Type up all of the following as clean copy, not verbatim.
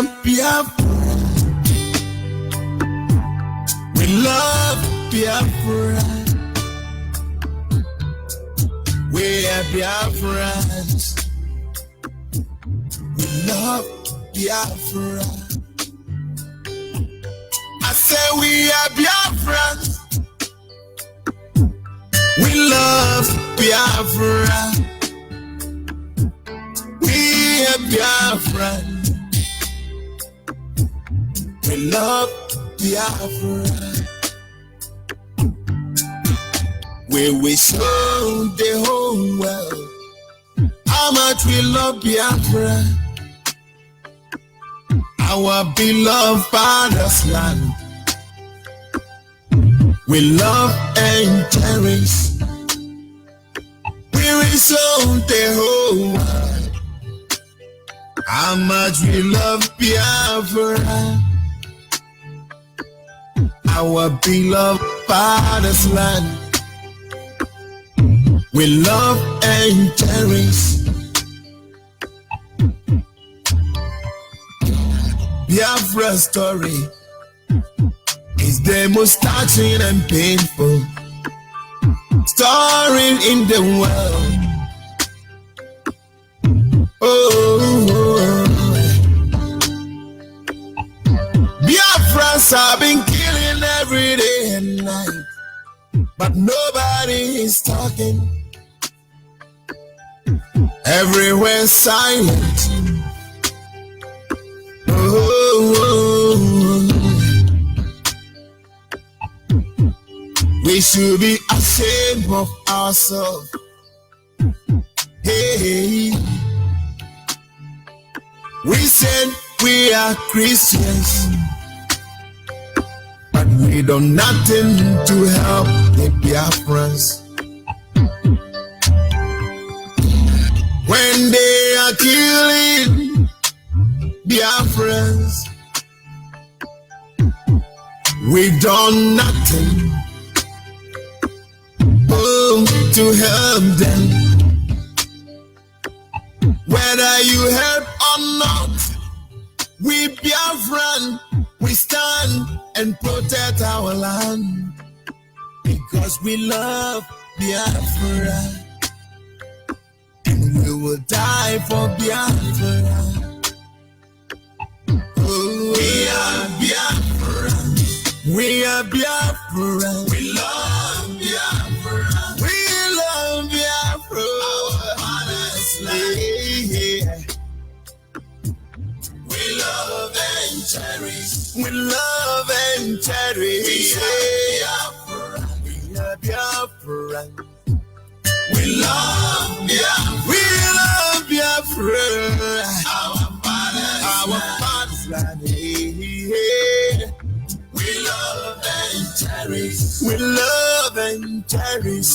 are Biafra. We love Biafra. We are Biafrans. We love Biafra. I say we are Biafrans. We love Biafra. We are Biafrans. We love Biafra. We will show the whole world how much we love Biafra, our beloved father's land. We love and cherish. We will show the whole world how much we love Biafra, our beloved father's land. We love and cherish. Biafra's story is the most touching and painful story in the world. Oh, Biafrans have been killing every day and night, but nobody is talking. Everywhere silent. Oh, we should be ashamed of ourselves. Hey, we said we are Christians, but we do nothing to help the Biafrans. When they are killing Biafrans, we done nothing to help them. Whether you help or not, we Biafran, we stand and protect our land because we love Biafra. We will die for Biafra. Oh, we are Biafra. We are Biafra. We love Biafra. We love Biafra. Our father's land. We love and cherish. We love and cherish. We are Biafra. We love Biafra. We love Biafra. Our father's land. We love and cherish. We love and cherish.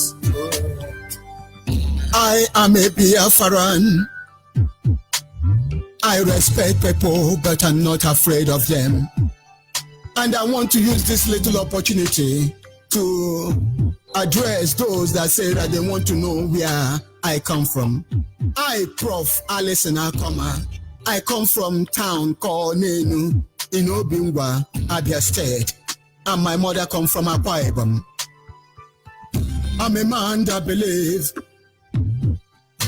I am a Biafran. I respect people, but I'm not afraid of them. And I want to use this little opportunity to address those that say that they want to know where I come from. I, Prof. Alison Akoma, I come from town called Nenu in Obingwa, Abia State, and my mother come from Akwa Ibom. I'm a man that believes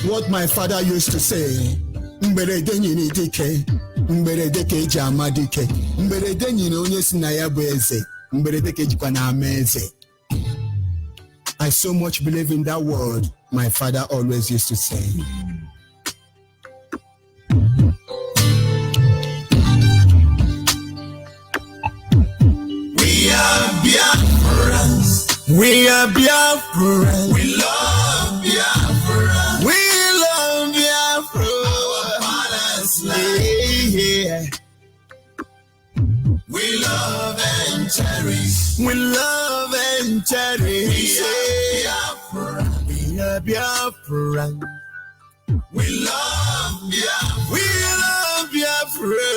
what my father used to say. Mberede nyini dike, mberede keji amadike, mberede nyini onye si na ya bụ eze, mberede kejikwa na ama eze. I so much believe in that word my father always used to say. We are Biafrans. We are Biafrans. We love Biafra. We love Biafra. Our father's land. We love and cherish. We love and cherish. We are Biafra. We love Biafra. We love Biafra.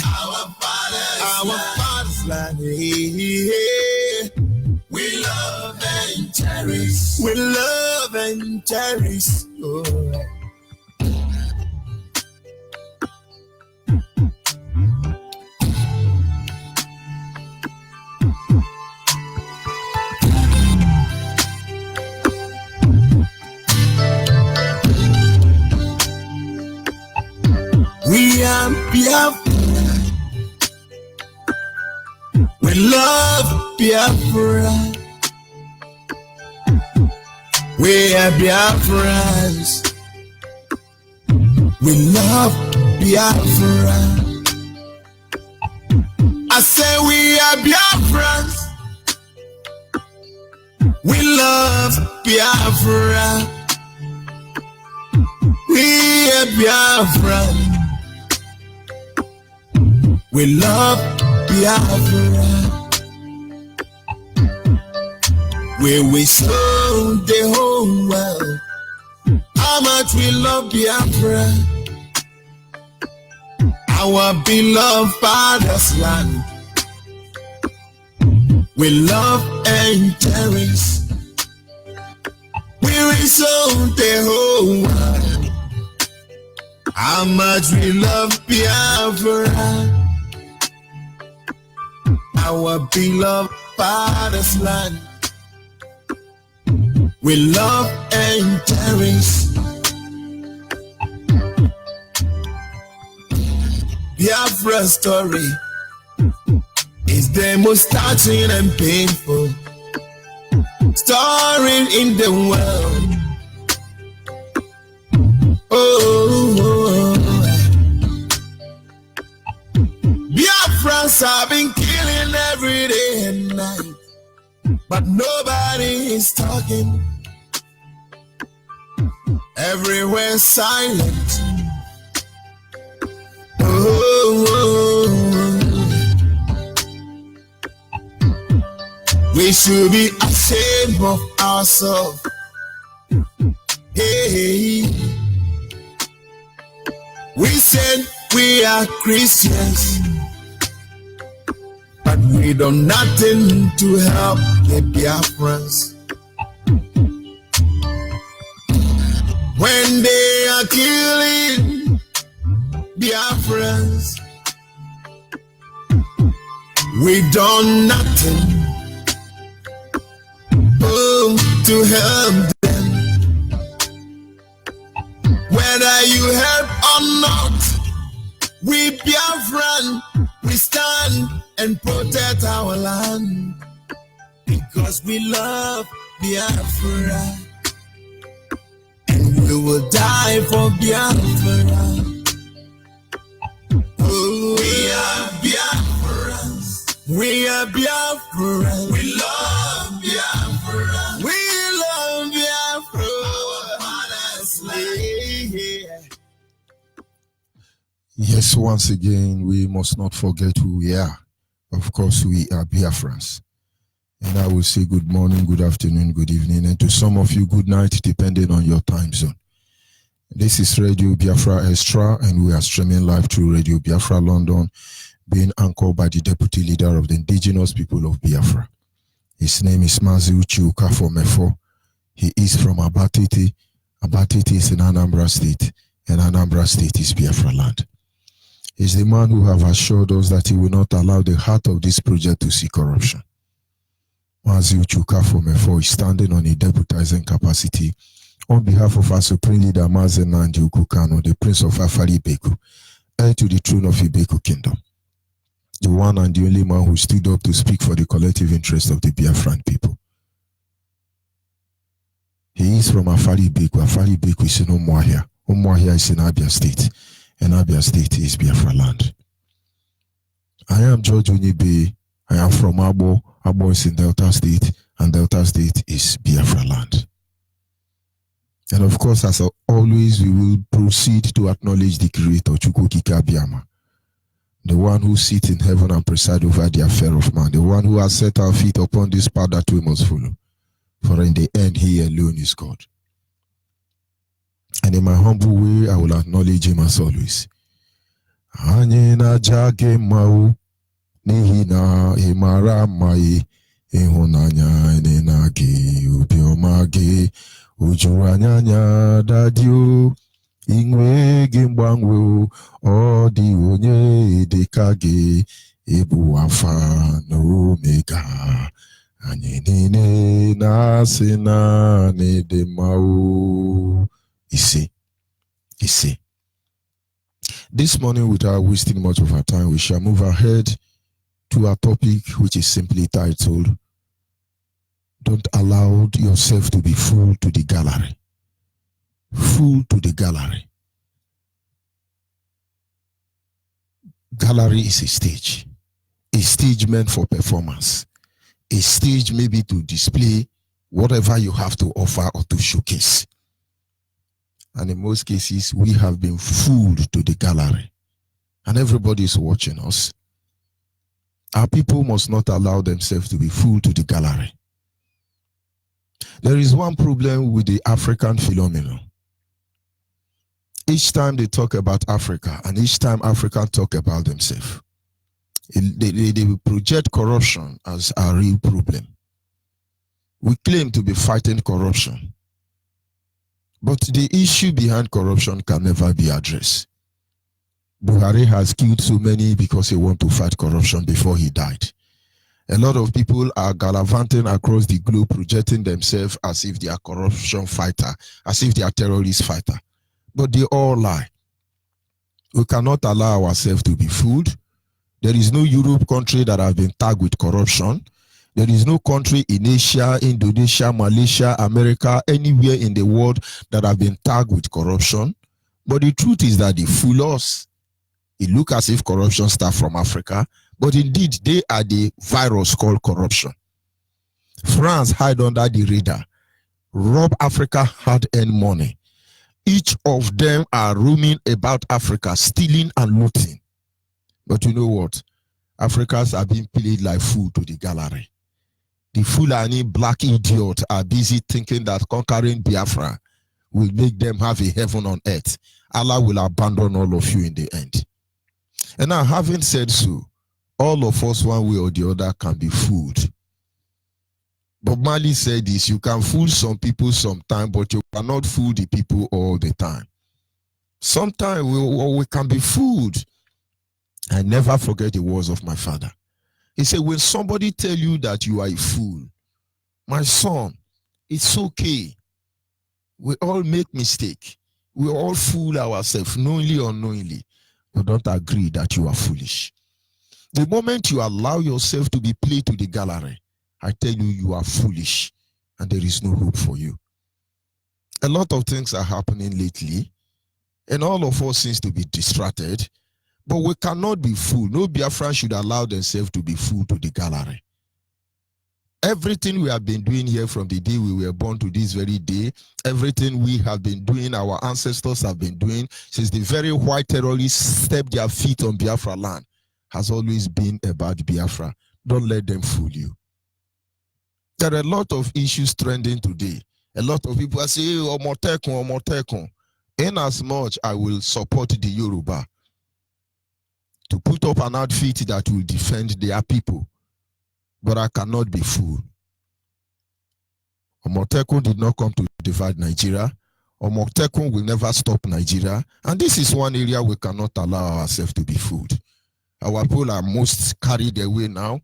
Our father's land. We love and cherish. We love and cherish. Oh. We are Biafra. We love Biafra. We are Biafrans. We love Biafra. I say we are Biafrans. We love Biafra. We are Biafrans. We love Biafra. Where we show the whole world how much we love Biafra, our beloved father's land. We love and cherish. We will show the whole world how much we love Biafra, our beloved father's land. We love and cherish. Biafra story is the most touching and painful story in the world. Oh, Biafrans have been killing every day and night, but nobody is talking. Everywhere silent. We should be ashamed of ourselves. Hey, we said we are Christians, but we do nothing to help the Biafrans. When they are killing Biafrans, we done nothing to help them. Whether you help or not, we Biafran, we stand and protect our land because we love Biafra. We will die for Biafra. Oh, we are Biafrans. We are Biafrans. We love Biafra. We love Biafra. Our father's land. Yes, once again, we must not forget who we are. Of course, we are Biafrans. And I will say good morning, good afternoon, good evening, and to some of you, good night, depending on your time zone. This is Radio Biafra Extra, and we are streaming live through Radio Biafra London, being anchored by the Deputy Leader of the Indigenous People of Biafra. His name is Mazi Uchiuka from Efo. He is from Abatiti. Abatiti is in Anambra State, and Anambra State is Biafra land. He's the man who have assured us that he will not allow the heart of this project to see corruption. Mazi Uchiuka from Efo is standing on a deputizing capacity on behalf of our Supreme Leader Mazen Nandi Ukukano, the Prince of Afari Ibeku, heir to the throne of Ibeku Kingdom, the one and the only man who stood up to speak for the collective interest of the Biafran people. He is from Afari Ibeku. Afari Ibeku is in Umuahia. Umuahia is in Abia State, and Abia State is Biafra land. I am George Onyibe. I am from Abo. Abo is in Delta State, and Delta State is Biafra land. And of course, as always, we will proceed to acknowledge the Creator, Chukwukika Biama, the one who sits in heaven and presides over the affair of man, the one who has set our feet upon this path that we must follow. For in the end, He alone is God. And in my humble way, I will acknowledge Him as always. Anyena jage mau, nihina imara mai, ihunanya enenagi ubiomage. Ujuanyanya dadio ingwe gimbangwe o di onye dekage ebu alpha no omega anyene na sina ne de mau isi. This morning, without wasting much of our time, we shall move ahead to our topic, which is simply titled, Don't Allow Yourself to be Fooled to the Gallery. Fooled to the gallery. Gallery is a stage meant for performance, a stage maybe to display whatever you have to offer or to showcase. And in most cases, we have been fooled to the gallery, and everybody is watching us. Our people must not allow themselves to be fooled to the gallery. There is one problem with the African phenomenon. Each time they talk about Africa, and each time Africans talk about themselves, they project corruption as a real problem. We claim to be fighting corruption, but the issue behind corruption can never be addressed. Buhari has killed so many because he wanted to fight corruption before he died. A lot of people are gallivanting across the globe, projecting themselves as if they are corruption fighter, as if they are terrorist fighter. But they all lie. We cannot allow ourselves to be fooled. There is no Europe country that has been tagged with corruption. There is no country in Asia, Indonesia, Malaysia, America, anywhere in the world that have been tagged with corruption. But the truth is that they fool us. It looks as if corruption starts from Africa, but indeed they are the virus called corruption. France hide under the radar, rob Africa hard-earned money. Each of them are roaming about Africa, stealing and looting. But you know what? Africans are being played like fool to the gallery. The Fulani black idiots are busy thinking that conquering Biafra will make them have a heaven on earth. Allah will abandon all of you in the end. And now, having said so, all of us, one way or the other, can be fooled. Bob Marley said this: you can fool some people sometimes, but you cannot fool the people all the time. Sometimes we can be fooled. I never forget the words of my father. He said, when somebody tell you that you are a fool, my son, it's okay. We all make mistakes. We all fool ourselves, knowingly or unknowingly. But don't agree that you are foolish. The moment you allow yourself to be played to the gallery, I tell you, you are foolish, and there is no hope for you. A lot of things are happening lately, and all of us seems to be distracted, but we cannot be fooled. No Biafran should allow themselves to be fooled to the gallery. Everything we have been doing here from the day we were born to this very day, everything we have been doing, our ancestors have been doing, since the very white terrorists stepped their feet on Biafra land, has always been about Biafra. Don't let them fool you. There are a lot of issues trending today. A lot of people are saying, Omotekun. In as much I will support the Yoruba to put up an outfit that will defend their people. But I cannot be fooled. Omotekun did not come to divide Nigeria. Omotekun will never stop Nigeria. And this is one area we cannot allow ourselves to be fooled. Our people are most carried away now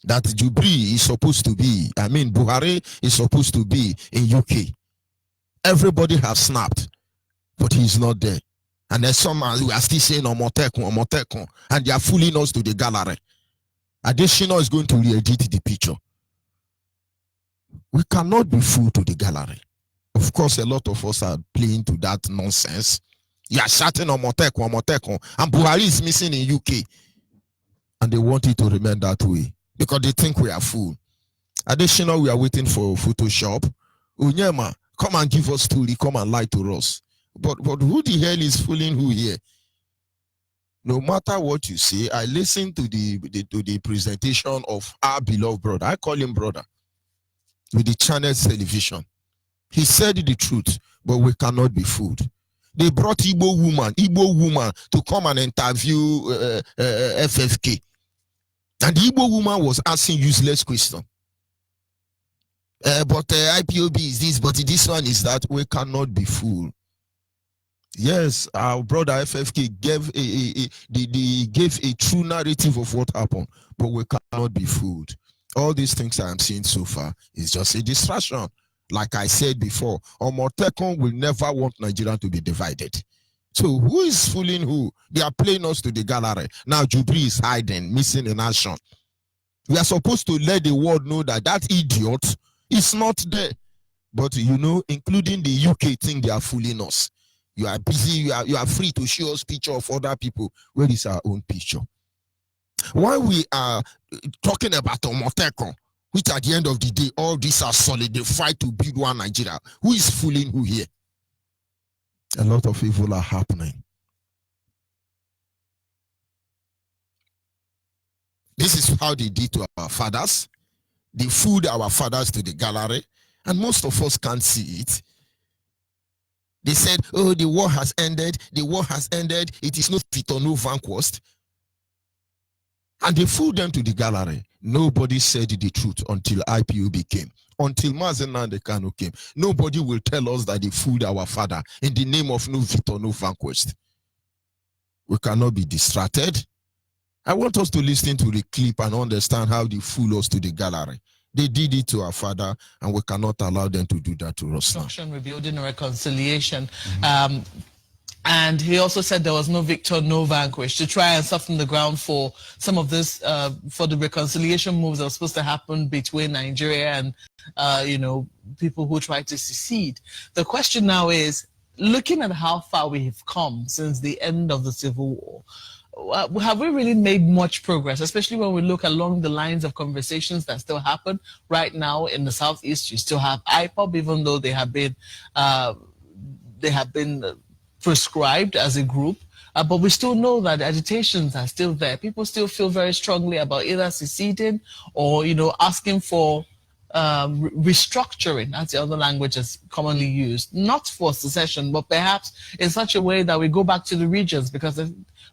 that Jubri is supposed to be, Buhari is supposed to be in UK. Everybody has snapped, but he's not there. And there's some who are still saying Omotekun, and they are fooling us to the gallery. Additional is going to re-edit the picture. We cannot be fooled to the gallery. Of course, a lot of us are playing to that nonsense. You are shouting Omotekun, and Buhari is missing in UK. And they want it to remain that way because they think we are fool. Additional, we are waiting for Photoshop. Onyema, come and give us story, come and lie to us. But who the hell is fooling who here? No matter what you say, I listen to the presentation of our beloved brother. I call him brother. With the channel's television. He said the truth, but we cannot be fooled. They brought Igbo woman to come and interview FFK. And the Igbo woman was asking useless questions. But IPOB is this, but this one is that. We cannot be fooled. Yes, our brother FFK gave a true narrative of what happened, but we cannot be fooled. All these things I am seeing so far is just a distraction. Like I said before, Omotekun will never want Nigeria to be divided. So who is fooling who? They are playing us to the gallery. Now Jubri is hiding, missing in action. We are supposed to let the world know that that idiot is not there. But you know, including the UK think they are fooling us. You are busy, you are free to show us picture of other people. Where is our own picture? While we are talking about Omoteko, which at the end of the day, all these are solidified to build one Nigeria. Who is fooling who here? A lot of evil are happening. This is how they did to our fathers. They fooled our fathers to the gallery, and most of us can't see it. They said, oh, the war has ended, the war has ended, it is no fit or no vanquished. And they fooled them to the gallery. Nobody said the truth until IPOB came. Until Mazen Nandekano came. Nobody will tell us that they fooled our father in the name of no victor, no vanquished. We cannot be distracted. I want us to listen to the clip and understand how they fool us to the gallery. They did it to our father, and we cannot allow them to do that to us now. Rebuilding and reconciliation. And he also said there was no victor, no vanquished, to try and soften the ground for some of this, for the reconciliation moves that were supposed to happen between Nigeria and, you know, people who tried to secede. The question now is, looking at how far we have come since the end of the Civil War, have we really made much progress, especially when we look along the lines of conversations that still happen right now in the Southeast? You still have IPOB, even though they have been prescribed as a group, but we still know that agitations are still there. People still feel very strongly about either seceding or, you know, asking for restructuring. That's the other language that's commonly used, not for secession, but perhaps in such a way that we go back to the regions, because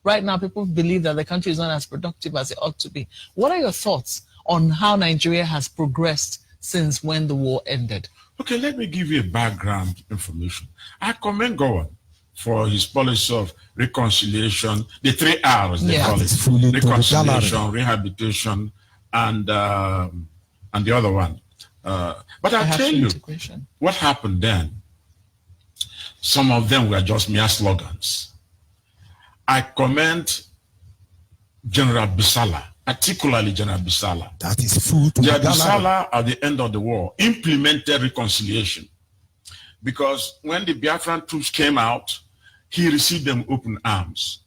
right now people believe that the country is not as productive as it ought to be. What are your thoughts on how Nigeria has progressed since when the war ended? Okay, let me give you a background information. I commend Gowon for his policy of reconciliation, the 3 R's they call it: reconciliation, rehabilitation, and the other one. But I'll tell you what happened then. Some of them were just mere slogans. I commend General Bisala, particularly General Bisala. That is fool to General Bisala, at the end of the war, implemented reconciliation. Because when the Biafran troops came out, he received them open arms.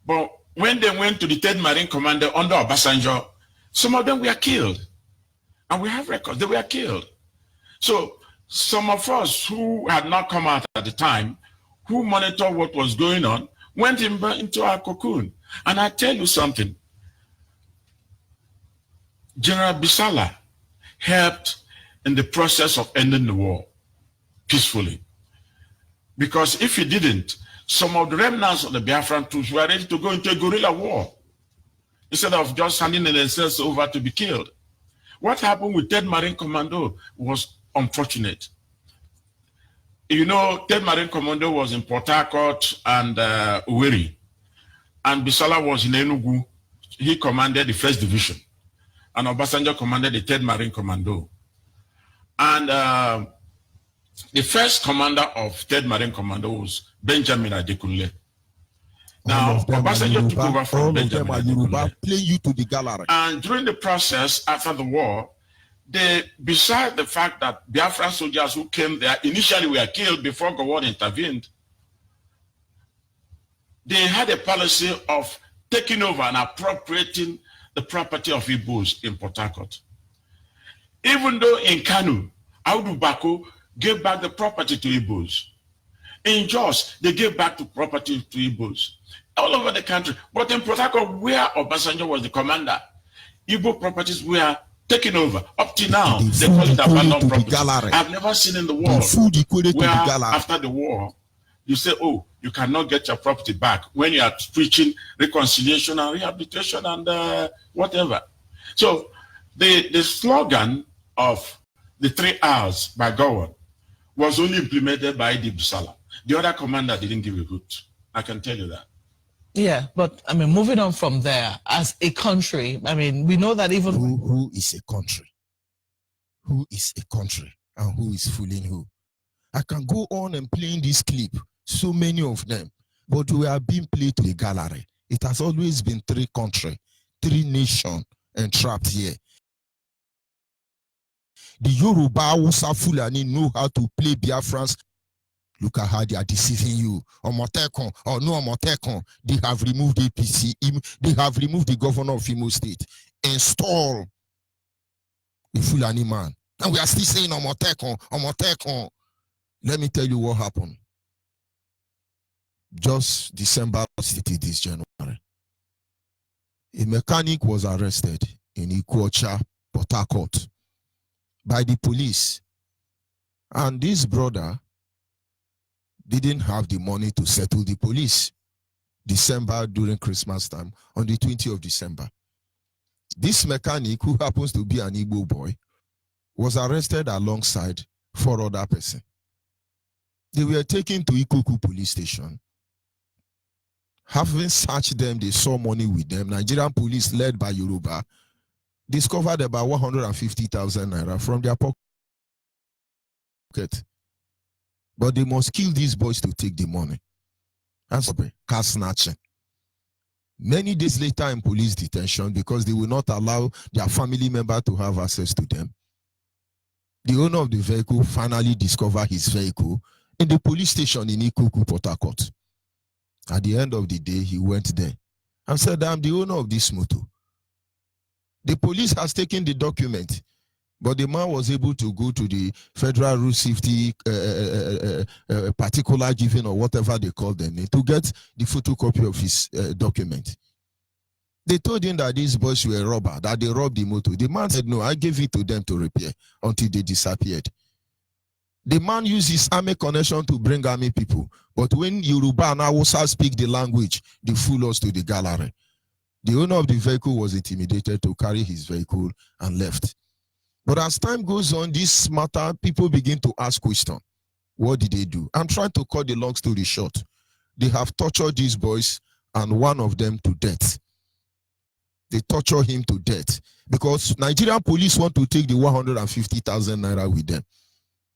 But when they went to the 3rd Marine Commander under Obasanjo, some of them were killed. And we have records, they were killed. So some of us who had not come out at the time, who monitored what was going on, went into our cocoon. And I tell you something, General Bisala helped in the process of ending the war peacefully. Because if he didn't, some of the remnants of the Biafran troops were ready to go into a guerrilla war instead of just handing themselves over to be killed. What happened with 3rd Marine Commando was unfortunate. You know, 3rd Marine Commando was in Port Harcourt and Uweri, and Bisala was in Enugu. He commanded the 1st Division, and Obasanjo commanded the 3rd Marine Commando. And the first commander of 3rd Marine Commando was Benjamin Adekunle. Now, Obasanjo took over from Benjamin Adekunle. Play you to the gallery. And during the process, after the war, besides the fact that Biafra soldiers who came there initially were killed before Gowon intervened, they had a policy of taking over and appropriating the property of Igbos in Port Harcourt. Even though in Kanu, Audu Bako gave back the property to Igbos. In Jos, they gave back the property to Igbos. All over the country. But in Port Harcourt, where Obasanjo was the commander, Igbo properties were taken over. Up to now, they call it abandoned property. I've never seen in the world where after the war, you say, oh, you cannot get your property back when you are preaching reconciliation and rehabilitation and whatever. So the slogan of the 3 R's by Gowon was only implemented by Idi Bisala. The other commander didn't give a hoot. I can tell you that. Yeah, but I mean, moving on from there, as a country, I mean, we know that even... Who is a country? Who is a country? And who is fooling who? I can go on and playing this clip, so many of them. But we are being played to the gallery. It has always been 3 countries, 3 nations entrapped here. The Yoruba, Hausa, Fulani know how to play Biafrans. Look at how they are deceiving you. Omotekon or no Omotekon, they have removed APC. They have removed the governor of Imo State. Install a Fulani man. And we are still saying Omotekon, Omotekon. Let me tell you what happened. Just December city this January. A mechanic was arrested in Ikuocha, Port Harcourt, by the police. And this brother didn't have the money to settle the police. December, during Christmas time, on the 20th of December. This mechanic, who happens to be an Igbo boy, was arrested alongside 4 other persons. They were taken to Ikoku police station. Having searched them, they saw money with them. Nigerian police, led by Yoruba, discovered about 150,000 naira from their pocket. But they must kill these boys to take the money. That's car snatching. Many days later in police detention, because they will not allow their family member to have access to them, the owner of the vehicle finally discovered his vehicle in the police station in Ikoku, Port Harcourt. At the end of the day, he went there and said, I'm the owner of this motor. The police has taken the document, but the man was able to go to the Federal Road Safety particular given or whatever they call them to get the photocopy of his document. They told him that these boys were a robber, that they robbed the motor. The man said, no, I gave it to them to repair until they disappeared. The man used his army connection to bring army people. But when Yoruba and Hausa speak the language, they fool us to the gallery. The owner of the vehicle was intimidated to carry his vehicle and left. But as time goes on, this matter, people begin to ask questions. What did they do? I'm trying to cut the long story short. They have tortured these boys and one of them to death. They torture him to death because Nigerian police want to take the 150,000 naira with them.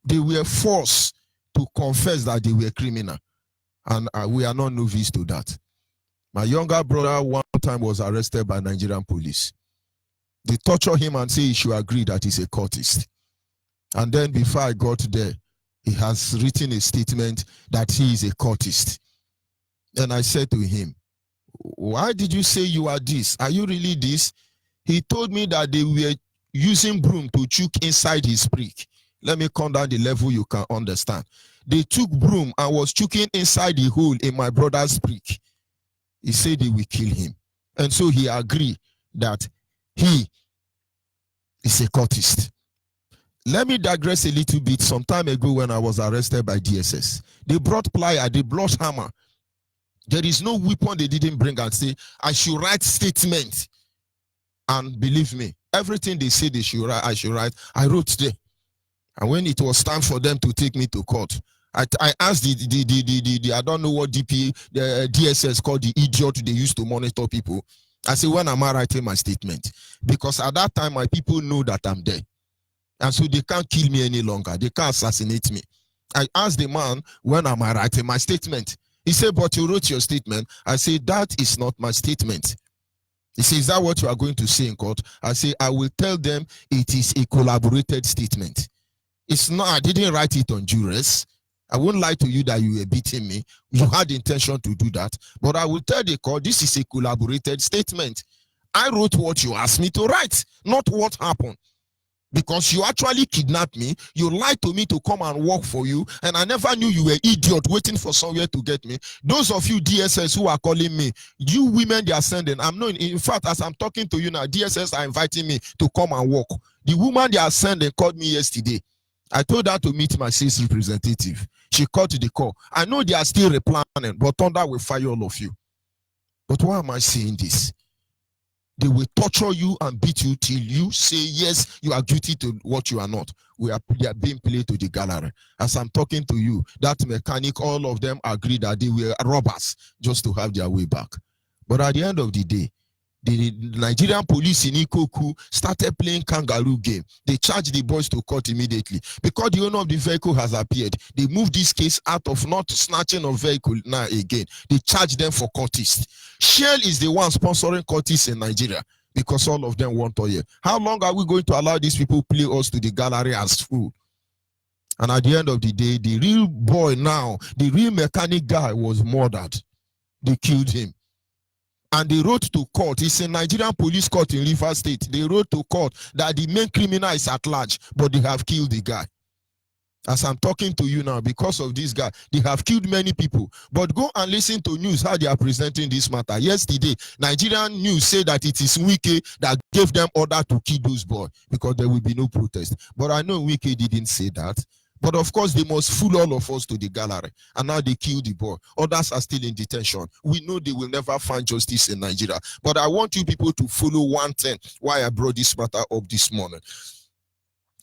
They were forced to confess that they were criminal. And we are not novice to that. My younger brother one time was arrested by Nigerian police. They torture him and say he should agree that he's a cultist. And then before I got there, he has written a statement that he is a cultist. And I said to him, why did you say you are this? Are you really this? He told me that they were using broom to choke inside his prick. Let me come down the level you can understand. They took broom and was choking inside the hole in my brother's prick. He said they will kill him. And so he agreed that he is a cultist. Let me digress a little bit. Some time ago when I was arrested by DSS, they brought plier, they brought hammer. There is no weapon they didn't bring and say, I should write statement. And believe me, everything they say they should write, I should write, I wrote there. And when it was time for them to take me to court, I asked the I don't know what the DSS called the idiot they used to monitor people. I said, when am I writing my statement? Because at that time, my people know that I'm there. And so they can't kill me any longer. They can't assassinate me. I asked the man, when am I writing my statement? He said, but you wrote your statement. I said, that is not my statement. He said, is that what you are going to say in court? I say, I will tell them it is a collaborated statement. It's not, I didn't write it on duress. I won't lie to you that you were beating me. You had the intention to do that. But I will tell the court, this is a collaborated statement. I wrote what you asked me to write, not what happened. Because you actually kidnapped me, you lied to me to come and work for you, and I never knew you were idiot waiting for somewhere to get me. Those of you DSS who are calling me, you women they are sending, I'm not, in fact, as I'm talking to you now, DSS are inviting me to come and work. The woman they are sending called me yesterday. I told her to meet my sales representative. She called to the call. I know they are still replanning, but thunder will fire all of you. But why am I saying this? They will torture you and beat you till you say, yes, you are guilty to what you are not. They are being played to the gallery. As I'm talking to you, that mechanic, all of them agree that they were robbers just to have their way back. But at the end of the day, The Nigerian police in Ikoku started playing kangaroo game. They charged the boys to court immediately. Because the owner of the vehicle has appeared, they moved this case out of not snatching of vehicle now again. They charged them for courtists. Shell is the one sponsoring courtists in Nigeria because all of them want oil. How long are we going to allow these people play us to the gallery as fool? And at the end of the day, the real boy now, the real mechanic guy was murdered. They killed him. And they wrote to court. It's a Nigerian police court in Rivers State. They wrote to court that the main criminal is at large, but they have killed the guy. As I'm talking to you now, because of this guy, they have killed many people. But go and listen to news how they are presenting this matter. Yesterday, Nigerian news said that it is Wike that gave them order to kill those boys because there will be no protest. But I know Wike didn't say that. But of course, they must fool all of us to the gallery. And now they kill the boy. Others are still in detention. We know they will never find justice in Nigeria. But I want you people to follow one thing why I brought this matter up this morning.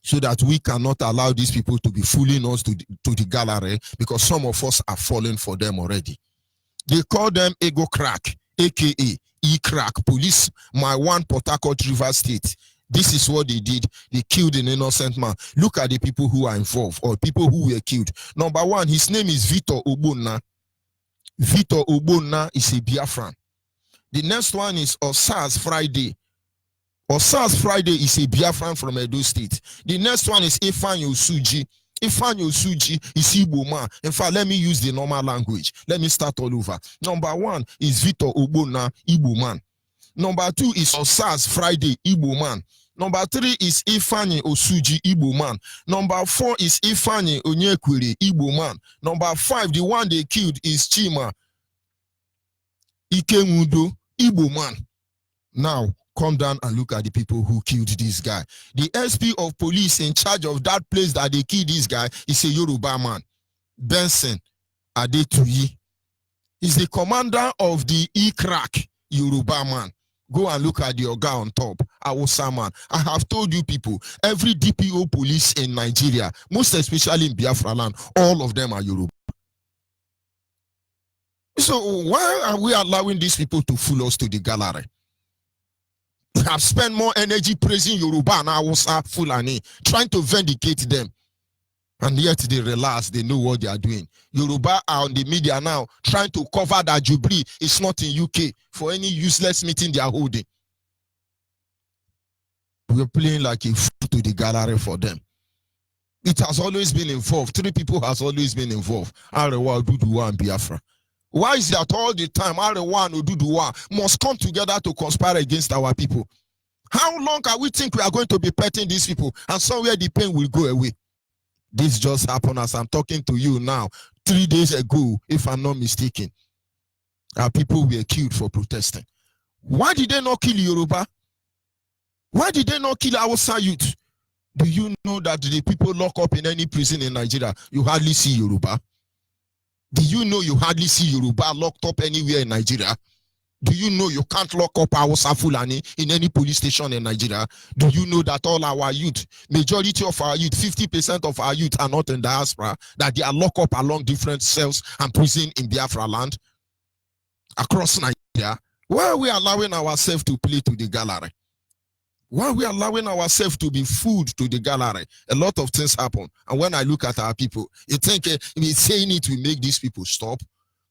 So that we cannot allow these people to be fooling us to the gallery, because some of us are falling for them already. They call them ego crack, aka e-crack police. My one Port Harcourt River State. This is what they did. They killed an innocent man. Look at the people who are involved or people who were killed. Number one, his name is Victor Ogbonna. Victor Ogbonna is a Biafran. The next one is Osas Friday. Osas Friday is a Biafran from Edo State. The next one is Ifeanyi Osuji. Ifeanyi Osuji is Igbo man. In fact, let me use the normal language. Let me start all over. Number one is Victor Ogbonna, Igbo man. Number two is Osas Friday, Igbo man. Number three is Ifeanyi Osuji, Igbo man. Number four is Ifeanyi Onyekwere, Igbo man. Number five, the one they killed is Chima Ikenwudo, Igbo man. Now, come down and look at the people who killed this guy. The SP of police in charge of that place that they killed this guy is a Yoruba man, Benson Adetuyi. He's the commander of the E-Crack, Yoruba man. Go and look at the Oga on top, Awusa man. I have told you people, every DPO police in Nigeria, most especially in Biafra land, all of them are Yoruba. So why are we allowing these people to fool us to the gallery? We have spent more energy praising Yoruba and Awusa Fulani, trying to vindicate them. And yet they relax, they know what they are doing. Yoruba are on the media now trying to cover that Jubilee is not in UK for any useless meeting they are holding. We're playing like a fool to the gallery for them. It has always been involved. Three people has always been involved. Arewa, Oduduwa, and Biafra. Why is that all the time Arewa and Oduduwa must come together to conspire against our people? How long are we think we are going to be petting these people and somewhere the pain will go away? This just happened as I'm talking to you now. 3 days ago, if I'm not mistaken, our people were killed for protesting. Why did they not kill Yoruba? Why did they not kill our youth? Do you know that the people lock up in any prison in Nigeria, you hardly see Yoruba? Do you know you hardly see Yoruba locked up anywhere in Nigeria? Do you know you can't lock up Hausa Fulani in any police station in Nigeria? Do you know that all our youth, majority of our youth, 50% of our youth are not in diaspora, that they are locked up along different cells and prison in Biafra land across Nigeria? Why are we allowing ourselves to play to the gallery? Why are we allowing ourselves to be fooled to the gallery? A lot of things happen. And when I look at our people, you think saying it will make these people stop?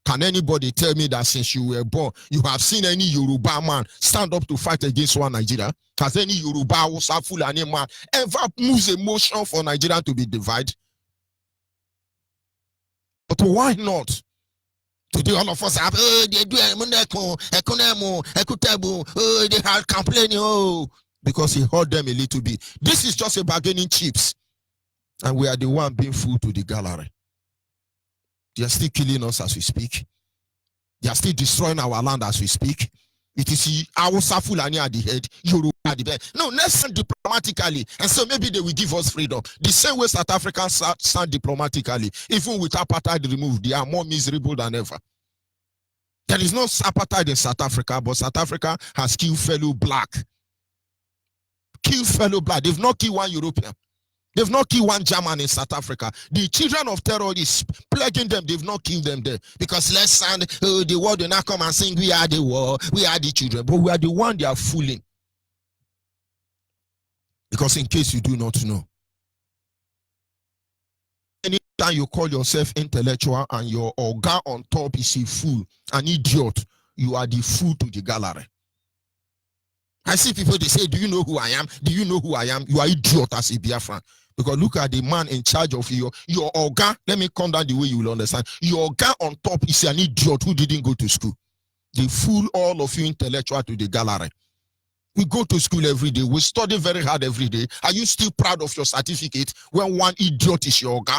Can anybody tell me that since you were born, you have seen any Yoruba man stand up to fight against one Nigeria? Has any Yoruba or Fulani man ever moves a motion for Nigeria to be divided? But why not? Today all of us have, they do they are complaining, because he hurt them a little bit. This is just a bargaining chips. And we are the one being fooled to the gallery. They are still killing us as we speak. They are still destroying our land as we speak. It is our Fulani at the head, Yoruba at the back. No, let's stand diplomatically. And so maybe they will give us freedom. The same way South Africans stand diplomatically. Even with apartheid removed, they are more miserable than ever. There is no apartheid in South Africa, but South Africa has killed fellow black. Killed fellow black. They've not killed one European. They've not killed one German in South Africa. The children of terrorists plaguing them, they've not killed them there. Because let's sound the world will not come and sing, we are the war, we are the children. But we are the one they are fooling. Because in case you do not know, anytime you call yourself intellectual and your organ on top is a fool, an idiot, you are the fool to the gallery. I see people, they say, do you know who I am? Do you know who I am? You are idiot as a Biafran. Because look at the man in charge of your organ. Let me come down the way you will understand. Your organ on top is an idiot who didn't go to school. They fool all of you intellectual to the gallery. We go to school every day. We study very hard every day. Are you still proud of your certificate when one idiot is your organ?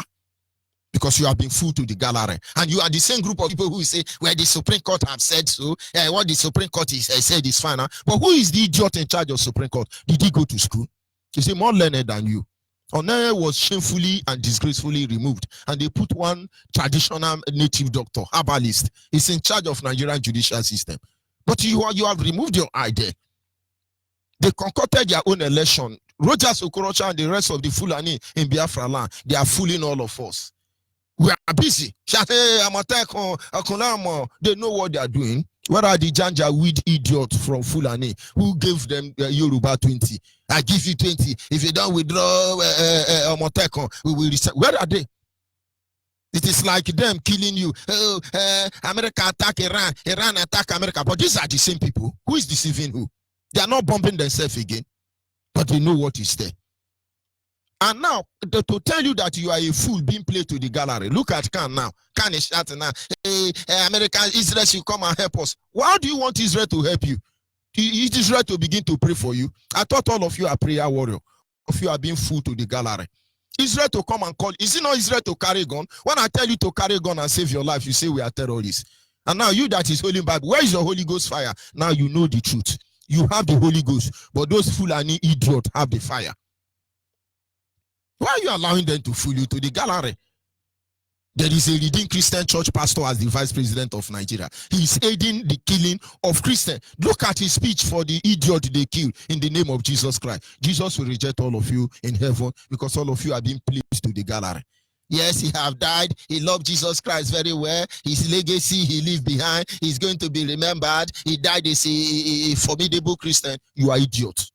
Because you have been fooled to the gallery. And you are the same group of people who say, well, the Supreme Court have said so. What the Supreme Court said is fine. But who is the idiot in charge of Supreme Court? Did he go to school? He's more learned than you. Onyibe was shamefully and disgracefully removed, and they put one traditional native doctor, herbalist. He's in charge of Nigerian judicial system. But you have removed your idea. They concocted their own election. Rogers Okorocha and the rest of the Fulani in Biafra land, they are fooling all of us. We are busy. They know what they are doing. Where are the Janja weed idiots from Fulani who gave them Yoruba 20? I give you 20. If you don't withdraw Omotekon, we will reset. Where are they? It is like them killing you. America attack Iran. Iran attack America. But these are the same people. Who is deceiving who? They are not bombing themselves again. But they know what is there. And now, to tell you that you are a fool being played to the gallery. Look at Khan now. Khan is shouting now. Hey, America, Israel should come and help us. Why do you want Israel to help you? Is Israel to begin to pray for you? I thought all of you are prayer warriors. All of you are being fooled to the gallery. Israel to come and call. Is it not Israel to carry gun? When I tell you to carry gun and save your life, you say we are terrorists. And now you that is holding Bible, where is your Holy Ghost fire? Now you know the truth. You have the Holy Ghost, but those Fulani idiots have the fire. Why are you allowing them to fool you to the gallery? There is a leading Christian church pastor as the vice president of Nigeria. He is aiding the killing of Christians. Look at his speech for the idiot they killed in the name of Jesus Christ. Jesus will reject all of you in heaven because all of you are being placed to the gallery. Yes, he have died. He loved Jesus Christ very well. His legacy he left behind is going to be remembered. He died as a formidable Christian. You are idiots.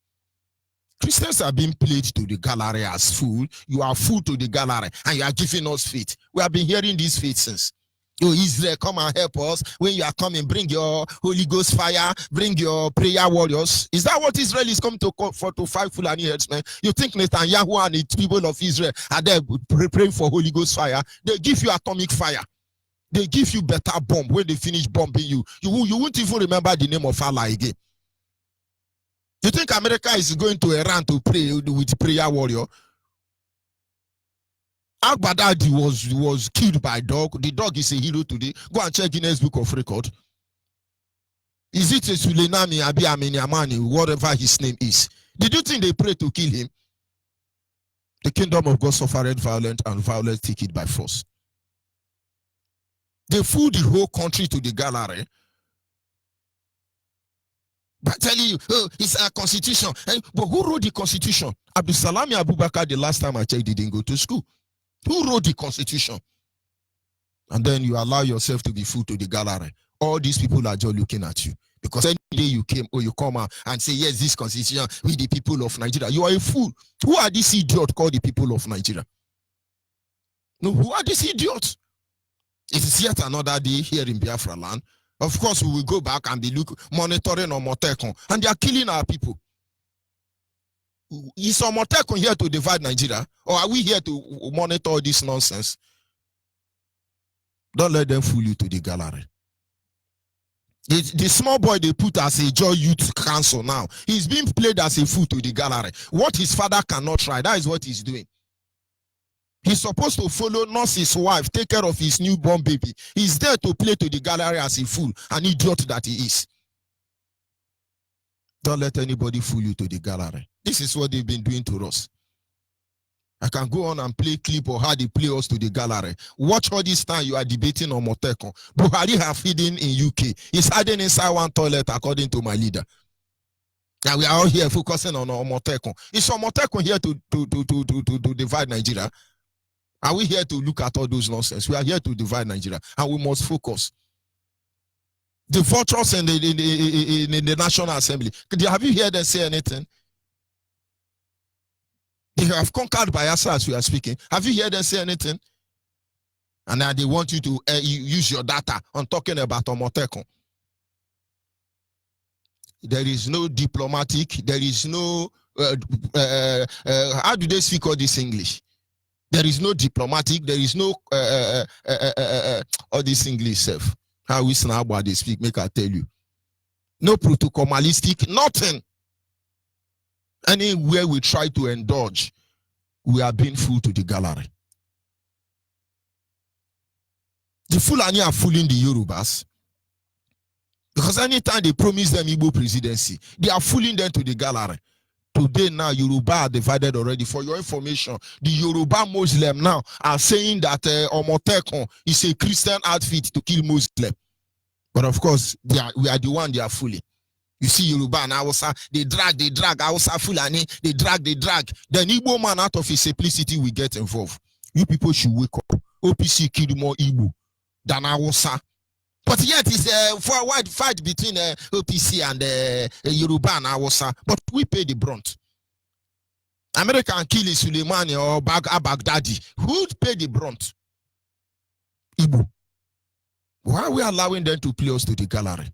Christians are being played to the gallery as fool. You are fool to the gallery, and you are giving us faith. We have been hearing this faith since. Oh, Israel, come and help us. When you are coming, bring your Holy Ghost fire, bring your prayer warriors. Is that what Israel is coming to call for to fight Fulani herdsmen? You think Netanyahu and the people of Israel are there praying for Holy Ghost fire? They give you atomic fire. They give you better bomb. When they finish bombing you, you won't even remember the name of Allah again. You think America is going to Iran to pray with prayer warrior? Al-Baghdadi was killed by a dog. The dog is a hero today. Go and check Guinness Book of Record. Is it a Suleimani, Abi Amini Amani, whatever his name is? Did you think they pray to kill him? The kingdom of God suffered violence, and violence take it by force. They fooled the whole country to the gallery by telling you, oh, it's a constitution. But who wrote the constitution? Abdul Salami Abubakar, the last time I checked, didn't go to school. Who wrote the constitution? And then you allow yourself to be fooled to the gallery. All these people are just looking at you. Because any day you came or you come out and say, yes, this constitution, we the people of Nigeria. You are a fool. Who are these idiots called the people of Nigeria? No, who are these idiots? It is yet another day here in Biafra land. Of course, we will go back and be monitoring Omotekun, and they are killing our people. Is Omotekun here to divide Nigeria, or are we here to monitor all this nonsense? Don't let them fool you to the gallery. The small boy they put as a Joy Youth Council now, he's being played as a fool to the gallery. What his father cannot try, that is what he's doing. He's supposed to follow, nurse his wife, take care of his newborn baby. He's there to play to the gallery as a fool, an idiot that he is. Don't let anybody fool you to the gallery. This is what they've been doing to us. I can go on and play clip or how they play us to the gallery. Watch all this time you are debating on Omotekun. Buhari have hidden in UK. He's hiding inside one toilet according to my leader. Now we are all here focusing on Omotekun. Is Omotekun here to divide Nigeria? Are we here to look at all those nonsense? We are here to divide Nigeria, and we must focus. The vultures in the National Assembly. Have you heard them say anything? They have conquered Biafra as we are speaking. Have you heard them say anything? And now they want you to use your data on talking about Omotekun. There is no diplomatic, there is no, how do they speak all this English? There is no diplomatic, there is no, all this English self. How we snap what they speak, make I tell you. No protocolistic, nothing. Anywhere we try to indulge, we are being fooled to the gallery. The Fulani are fooling the Yorubas. Because anytime they promise them Igbo presidency, they are fooling them to the gallery. Today now, Yoruba are divided already. For your information, the Yoruba Muslim now are saying that Omotekun is a Christian outfit to kill Muslim. But of course, we are the one they are fooling. You see Yoruba and Hausa, they drag, Hausa Fulani, they drag. Then Igbo man out of his simplicity will get involved. You people should wake up. OPC killed more Igbo than Hausa. But yet it's for a wide fight between OPC and Yoruba and Hausa. But we pay the brunt. American killing Suleimani or Baghdadi. Who pay the brunt? Igbo. Why are we allowing them to play us to the gallery?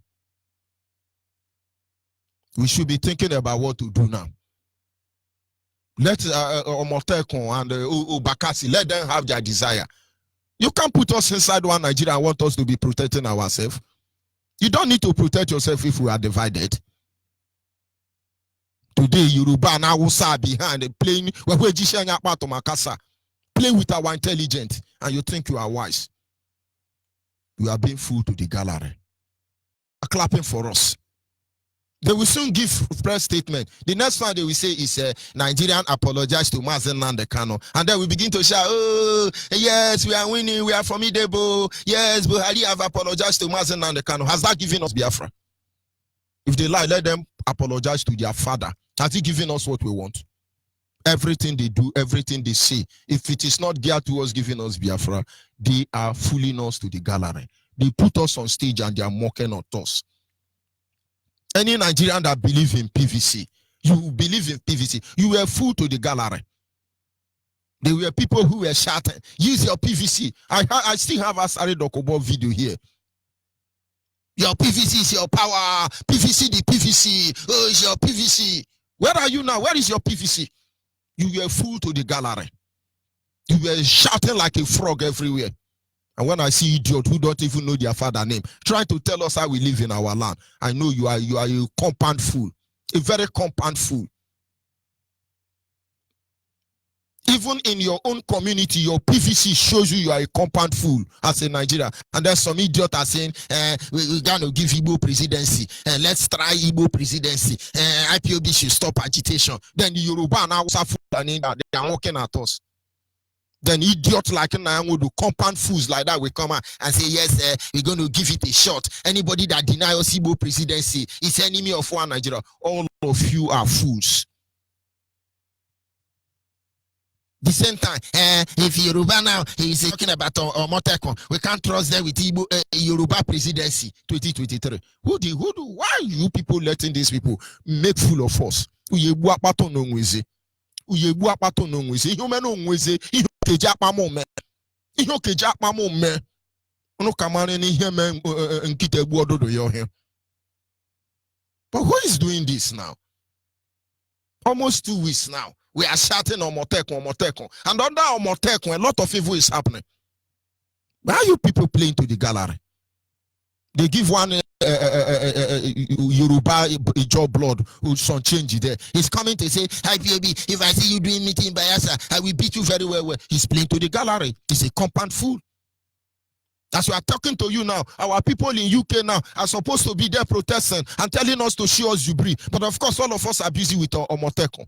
We should be thinking about what to do now. Let Omotekun and Obakasi, let them have their desire. You can't put us inside one Nigeria and want us to be protecting ourselves. You don't need to protect yourself if we are divided. Today, Yoruba and Hausa are behind playing with our intelligence, and you think you are wise. You are being fooled to the gallery. They are clapping for us. They will soon give press statement. The next one they will say is Nigerian apologize to Mazen Nandekano. And then we begin to shout, oh, yes, we are winning, we are formidable. Yes, Buhari have apologized to Mazen Nandekano. Has that given us Biafra? If they lie, let them apologize to their father. Has he given us what we want? Everything they do, everything they say, if it is not geared towards giving us Biafra, they are fooling us to the gallery. They put us on stage and they are mocking at us. Any Nigerian that believe in PVC, you believe in PVC, you were fooled to the gallery. There were people who were shouting, use your PVC. I still have a Asari Dokobo video here. Your PVC is your power. PVC, the PVC. Oh, it's your PVC. Where are you now? Where is your PVC? You were fooled to the gallery. You were shouting like a frog everywhere. And when I see idiots who don't even know their father name, trying to tell us how we live in our land, I know you are a compound fool, a very compound fool. Even in your own community, your PVC shows you are a compound fool as a Nigeria. And then some idiot are saying, we're going to give Igbo presidency. Let's try Igbo presidency. IPOB should stop agitation. Then the Yoruba and Hausa fool, they are working at us. Then idiots like the compound fools like that will come out and say, yes, we're going to give it a shot. Anybody that denies Igbo presidency is enemy of one Nigeria. All of you are fools. The same time, if Yoruba now is talking about Omotekun, we can't trust them with Igbo, Yoruba presidency 2023. Why are you people letting these people make fool of us? But who is doing this now? Almost 2 weeks now. We are shouting Omotekun. And under Omotekun, a lot of evil is happening. Why are you people playing to the gallery? They give one Yoruba a job blood who's some change there. He's coming to say, hi POB, if I see you doing meeting in Bayelsa, I will beat you very well. He's playing to the gallery. He's a compound fool. As we are talking to you now, our people in UK now are supposed to be there protesting and telling us to show us Jubri. But of course, all of us are busy with Omotekun.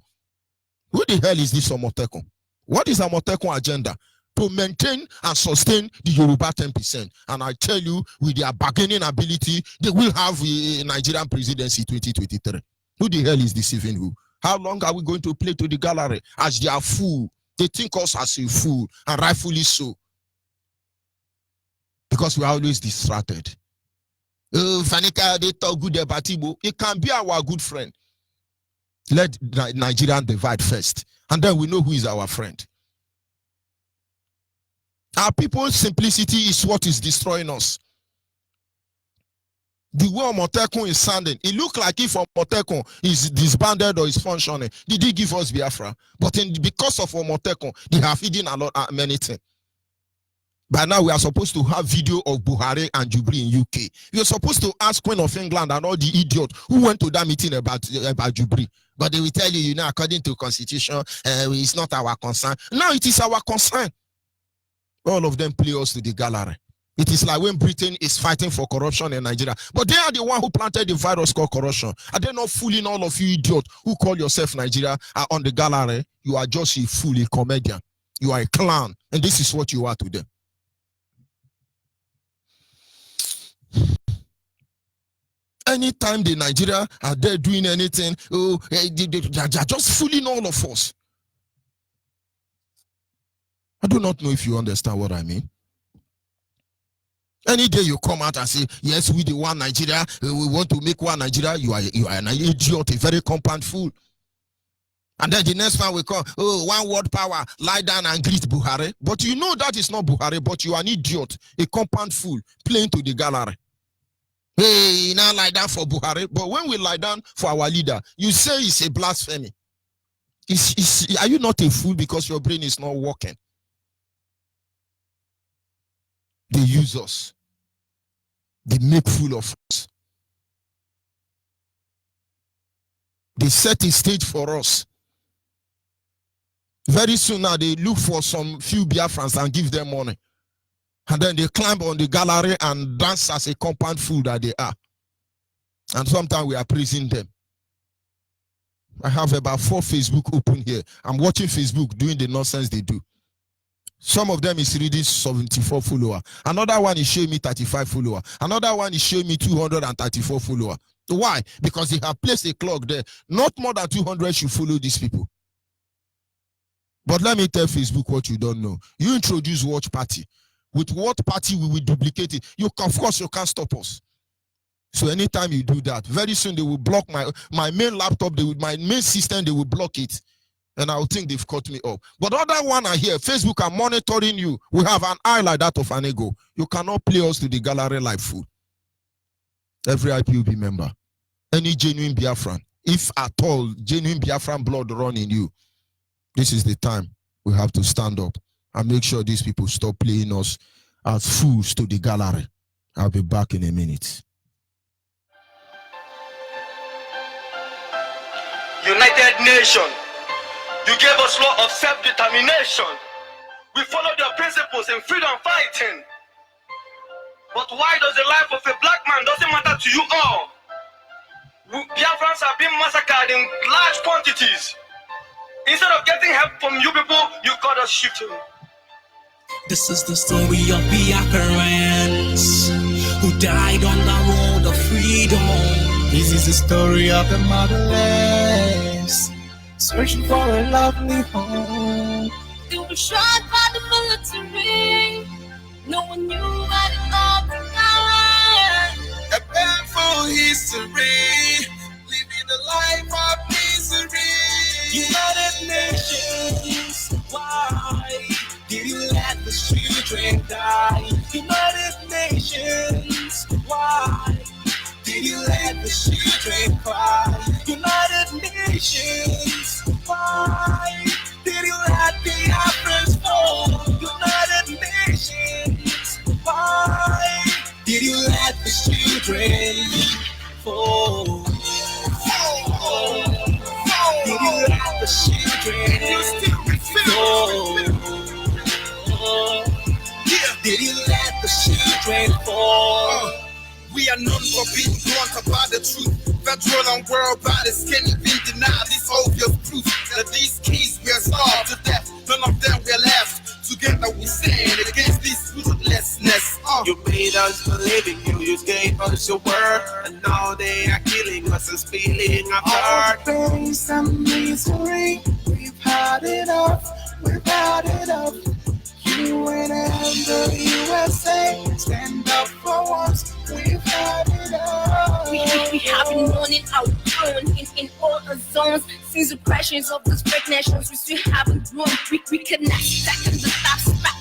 Who the hell is this Omotekun? What is Omotekun agenda? To maintain and sustain the Yoruba 10%. And I tell you, with their bargaining ability, they will have a Nigerian presidency 2023. Who the hell is deceiving who? How long are we going to play to the gallery as they are fool? They think us as a fool, and rightfully so. Because we are always distracted. Oh, Fanika, they talk good about Igbo. It can be our good friend. Let Nigerian divide first, and then we know who is our friend. Our people's simplicity is what is destroying us. The way Omotekun is sounding, it looks like if Omotekun is disbanded or is functioning, did he give us Biafra? But because of Omotekun, they have hidden a lot, many things. By now, we are supposed to have video of Buhari and Jubilee in UK. You're supposed to ask Queen of England and all the idiots who went to that meeting about Jubilee. But they will tell you, according to Constitution, it's not our concern. No, it is our concern. All of them play us to the gallery. It is like when Britain is fighting for corruption in Nigeria. But they are the one who planted the virus called corruption. Are they not fooling all of you idiots who call yourself Nigeria are on the gallery? You are just a fool, a comedian. You are a clown. And this is what you are to them. Anytime the Nigeria are there doing anything, they are just fooling all of us. I do not know if you understand what I mean. Any day you come out and say, yes, we the one Nigeria, we want to make one Nigeria, you are an idiot, a very compound fool. And then the next one will come, one world power, lie down and greet Buhari. But you know that is not Buhari, but you are an idiot, a compound fool, playing to the gallery. Hey, now lie down for Buhari. But when we lie down for our leader, you say it's a blasphemy. Are you not a fool because your brain is not working? They use us. They make fool of us. They set a stage for us. Very soon now, they look for some few Biafrans and give them money. And then they climb on the gallery and dance as a compound fool that they are. And sometimes we are praising them. I have about 4 Facebook open here. I'm watching Facebook doing the nonsense they do. Some of them is reading 74 followers. Another one is showing me 35 followers. Another one is showing me 234 followers. Why? Because they have placed a clock there. Not more than 200 should follow these people. But let me tell Facebook what you don't know. You introduce Watch Party. With what party we will duplicate it? Of course, you can't stop us. So anytime you do that, very soon they will block my main laptop, my main system, they will block it. And I will think they've cut me up. But other one are here. Facebook are monitoring you. We have an eye like that of an ego. You cannot play us to the gallery like food. Every IPOB member, any genuine Biafran, if at all genuine Biafran blood run in you, this is the time we have to stand up and make sure these people stop playing us as fools to the gallery. I'll be back in a minute. United Nations. You gave us law of self-determination. We followed your principles in freedom fighting. But why does the life of a black man doesn't matter to you all? Biafrans are being massacred in large quantities. Instead of getting help from you people, you got us shooting. This is the story of Biafrans who died on the road of freedom. This is the story of the motherless searching for a lovely home. They were shot by the military. No one knew what it all began. A painful history, living a life of misery. United Nations, why did you let the children die? United Nations, why did you let the children cry? United Nations, why did you let the Africans fall? United Nations, why did you let the children fall? Did you let the children fall? Did you let the children fall? We are known for being blunt about the truth. Federal and world bodies can't even deny this obvious proof that these kids were starved to death. None of them were left. Together we stand against this ruthlessness. You made us believe in you. You gave us your word, and now they are killing us and stealing our heart. Pains and misery, we've had enough. We've had enough. UN and the USA stand up for us. We've had enough. We have been running our own in all the zones. Since the pressures of these great nations, we still haven't grown. We cannot stack in the stops. Back,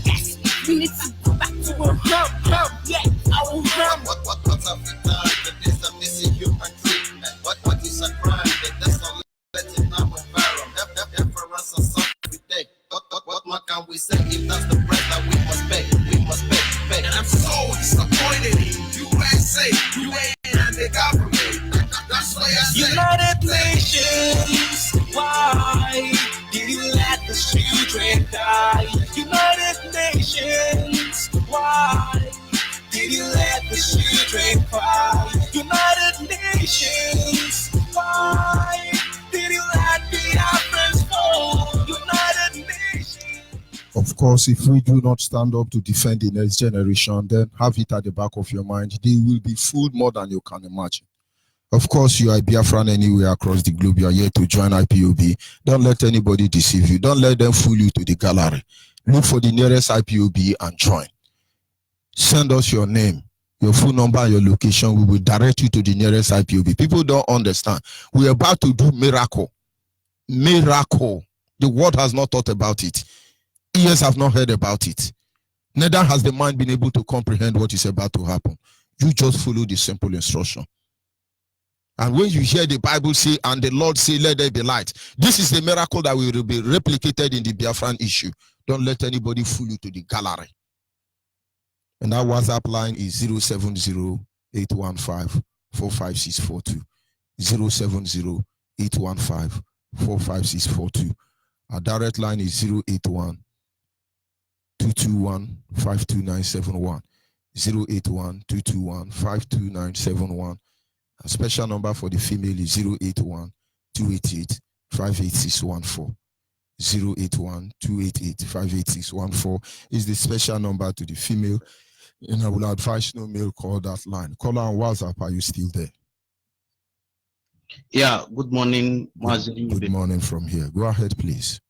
yes. We need to go back to our home, yeah, our home. What have we done? That is the missing human treatment. What is a crime? That's not letting our environment. Efforts are something we take. What more can we say if that's the price that we must pay? We must pay. And I'm so disappointed in USA, UN, and the government. That's why I say, United Nations, why did you let the children die? United Nations, why did you let the children cry? United Nations, why did you let the Africans fall? United Nations. Of course, if we do not stand up to defend the next generation, then have it at the back of your mind. They will be fooled more than you can imagine. Of course, you are a Biafran anywhere across the globe. You are here to join IPOB. Don't let anybody deceive you. Don't let them fool you to the gallery. Look for the nearest IPOB and join. Send us your name, your phone number, and your location. We will direct you to the nearest IPOB. People don't understand. We are about to do miracle. Miracle. The world has not thought about it. Ears have not heard about it. Neither has the mind been able to comprehend what is about to happen. You just follow the simple instruction. And when you hear the Bible say, and the Lord say, let there be light, this is the miracle that will be replicated in the Biafran issue. Don't let anybody fool you to the gallery. And our WhatsApp line is 070-815-45642. 070-815-45642. Our direct line is 081-221-52971. 081-221-52971. A special number for the female is 081-288-58614. 081-288-58614 is the special number to the female. And I will advise no male call that line. Call on WhatsApp. Are you still there? Yeah, good morning, Good morning from here. Go ahead, please.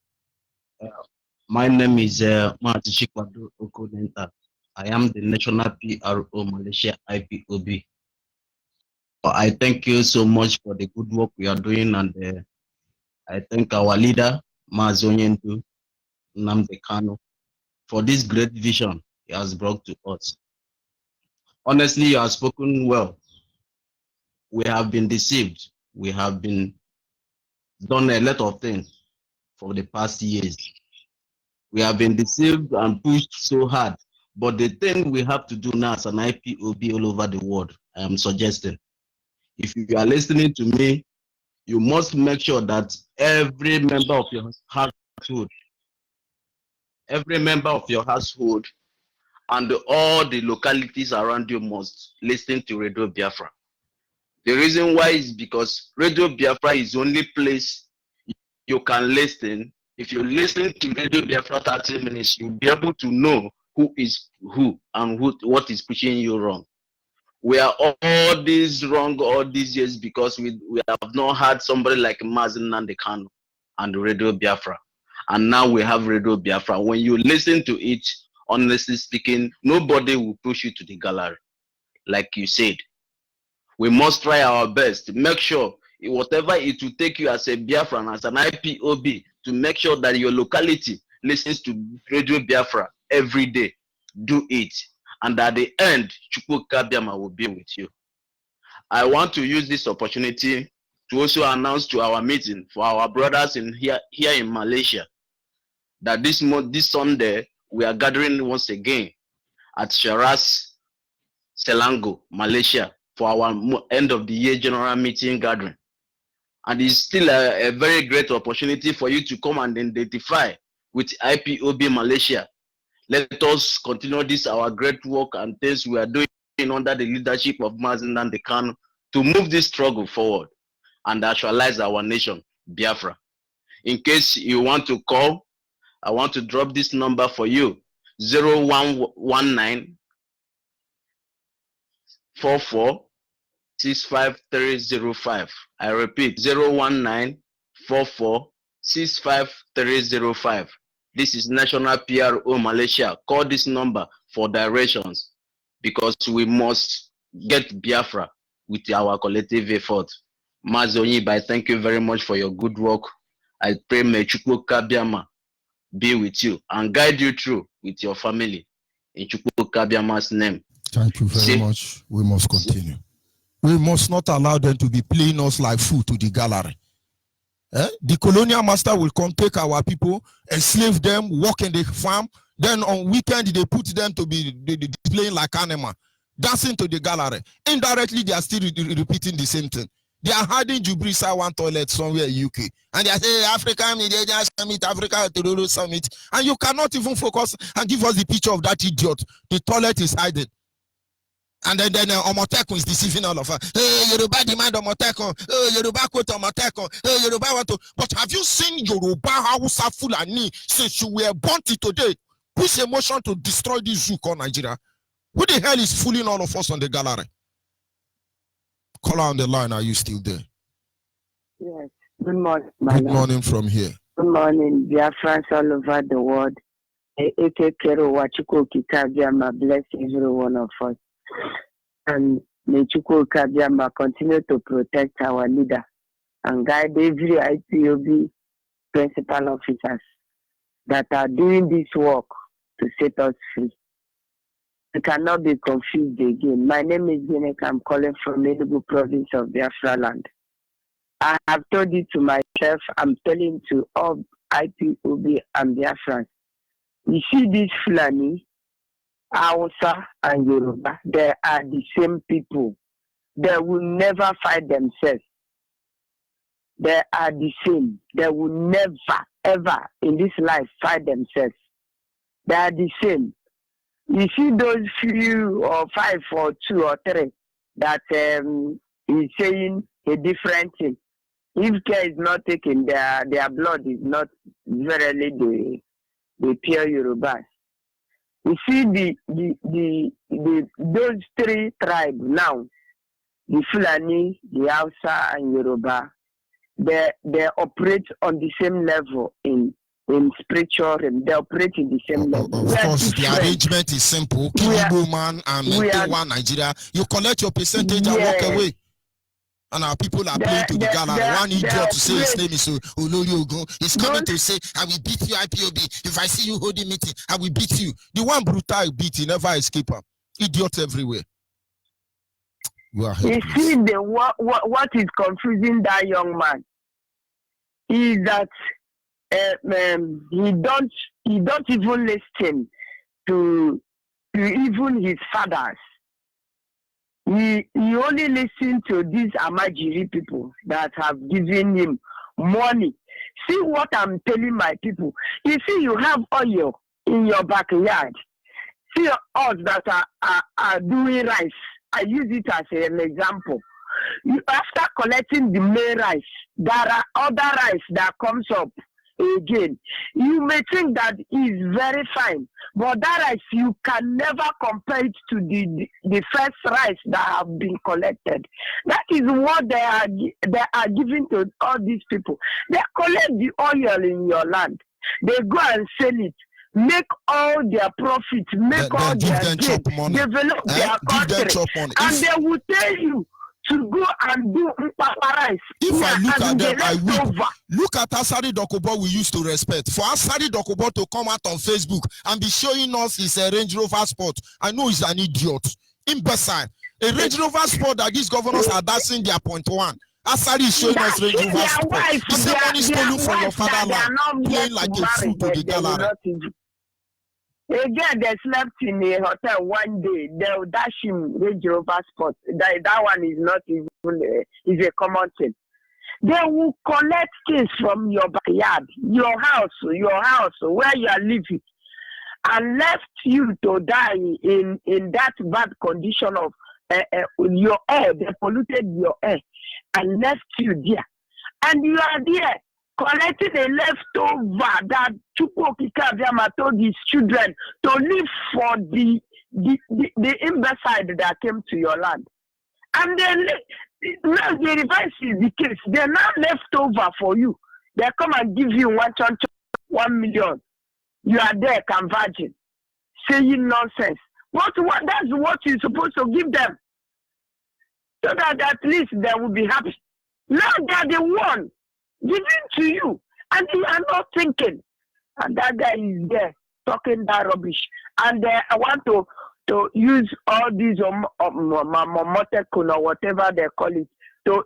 My name is Martin Shikwado Okodenta. I am the National PRO Malaysia IPOB. I thank you so much for the good work we are doing, and I thank our leader, Mazonyendu Nnamdi Kanu, for this great vision he has brought to us. Honestly, you have spoken well. We have been deceived. We have been done a lot of things for the past years. We have been deceived and pushed so hard. But the thing we have to do now as an IPOB all over the world, I am suggesting, if you are listening to me, you must make sure that every member of your household and all the localities around you must listen to Radio Biafra. The reason why is because Radio Biafra is the only place you can listen. If you listen to Radio Biafra 30 minutes, you'll be able to know who is who and what is pushing you wrong. We are all this wrong all these years because we have not had somebody like Mazen Nnamdi Kanu and Radio Biafra. And now we have Radio Biafra. When you listen to it, honestly speaking, nobody will push you to the gallery. Like you said, we must try our best to make sure whatever it will take you as a Biafran, as an IPOB, to make sure that your locality listens to Radio Biafra every day. Do it. And at the end, Chukwu Kabiama will be with you. I want to use this opportunity to also announce to our meeting for our brothers here in Malaysia that this Sunday we are gathering once again at Sharas, Selangor, Malaysia for our end of the year general meeting gathering. And it's still a very great opportunity for you to come and identify with IPOB Malaysia. Let us continue this, our great work and things we are doing under the leadership of Mazen Nnamdi Kanu to move this struggle forward and actualize our nation, Biafra. In case you want to call, I want to drop this number for you, 0119 019-44-65305. I repeat, 019-44-65305. This is National PRO Malaysia. Call this number for directions because we must get Biafra with our collective effort. Mazi Onyibe, I thank you very much for your good work. I pray may Chukwu Kabiama be with you and guide you through with your family. In Chukwu Kabiama's name. Thank you very much. We must continue. We must not allow them to be playing us like food to the gallery. The colonial master will come take our people, enslave them, work in the farm. Then on weekend, they put them to be displaying like animal, dancing to the gallery. Indirectly, they are still repeating the same thing. They are hiding Jubrisa one toilet somewhere in UK. And they are saying, Africa Media Summit, Africa Tororo Summit. And you cannot even focus and give us the picture of that idiot. The toilet is hiding. And then Omotekun is deceiving all of us. Hey, Yoruba demand Omotekun. Hey, Yoruba quote Omotekun. Hey, Yoruba want to. But have you seen Yoruba Hausa Fulani since you were born to today? Push a motion to destroy this zoo called Nigeria. Who the hell is fooling all of us on the gallery? Caller on the line, are you still there? Yes. Good morning. Good morning from here. Good morning, Biafrans all over the world. Eke Kero Wachuko Kitabiama, bless every one of us. And may Chukwu Kabiama continue to protect our leader and guide every IPOB principal officers that are doing this work to set us free. We cannot be confused again. My name is Benek. I'm calling from Enugu province of Biafra land. I have told it to myself, I'm telling to all IPOB and Biafrans. You see this Fulani, Hausa and Yoruba, they are the same people. They will never fight themselves. They are the same. They will never, ever in this life fight themselves. They are the same. You see those few or 5 or 2 or 3 that is saying a different thing. If care is not taken, their blood is not verily the pure Yorubas. You see those 3 tribes now, the Fulani, the Hausa, and Yoruba, they operate on the same level in spiritual realm. They operate in the same level. Of course, the arrangement is simple. Kill man and maintain one Nigeria. You collect your percentage and walk away. And our people are playing to the gallery. One idiot to say his name is Olori Ogun. He's coming to say, I will beat you, IPOB. If I see you holding meeting, I will beat you. The one brutal beat, he never escape him. Idiots everywhere. You see, what is confusing that young man is that he don't even listen to even his fathers. He only listen to these Amajiri people that have given him money. See what I'm telling my people. You see, you have oil in your backyard. See us that are doing rice. I use it as an example. After collecting the main rice, there are other rice that comes up again. You may think that is very fine, but that rice you can never compare it to the first rice that have been collected. That is what they are giving to all these people. They collect the oil in your land. They go and sell it, make all their profit, make all their gain, develop their country, and they will tell you to go and do rice. If I look at them, I weep. Look at Asari Dokubo we used to respect. For Asari Dokubo to come out on Facebook and be showing us his Range Rover Sport, I know he's an idiot. Imbecile. A Range Rover Sport that these governors are dancing their .1. Asari is showing us Range Rover Sport. The same money stolen from your fatherland, playing like a fool to the gallery. Again, they slept in a hotel one day. They'll dash him Range Rover Sport. That one is not even is a common thing. They will collect things from your backyard, your house where you are living, and left you to die in that bad condition of your air. They polluted your air and left you there, and you are there collecting a leftover that Chukwu Kabiama told his children to live for the the imbecile that came to your land. And then now the reverse is the case. They're now left over for you. They come and give you 1 million. You are there converging, saying nonsense. That's what you're supposed to give them. So that at least they will be happy. Now they are the one giving to you. And you are not thinking. And that guy is there talking that rubbish. And I want to use all these motekun or whatever they call it to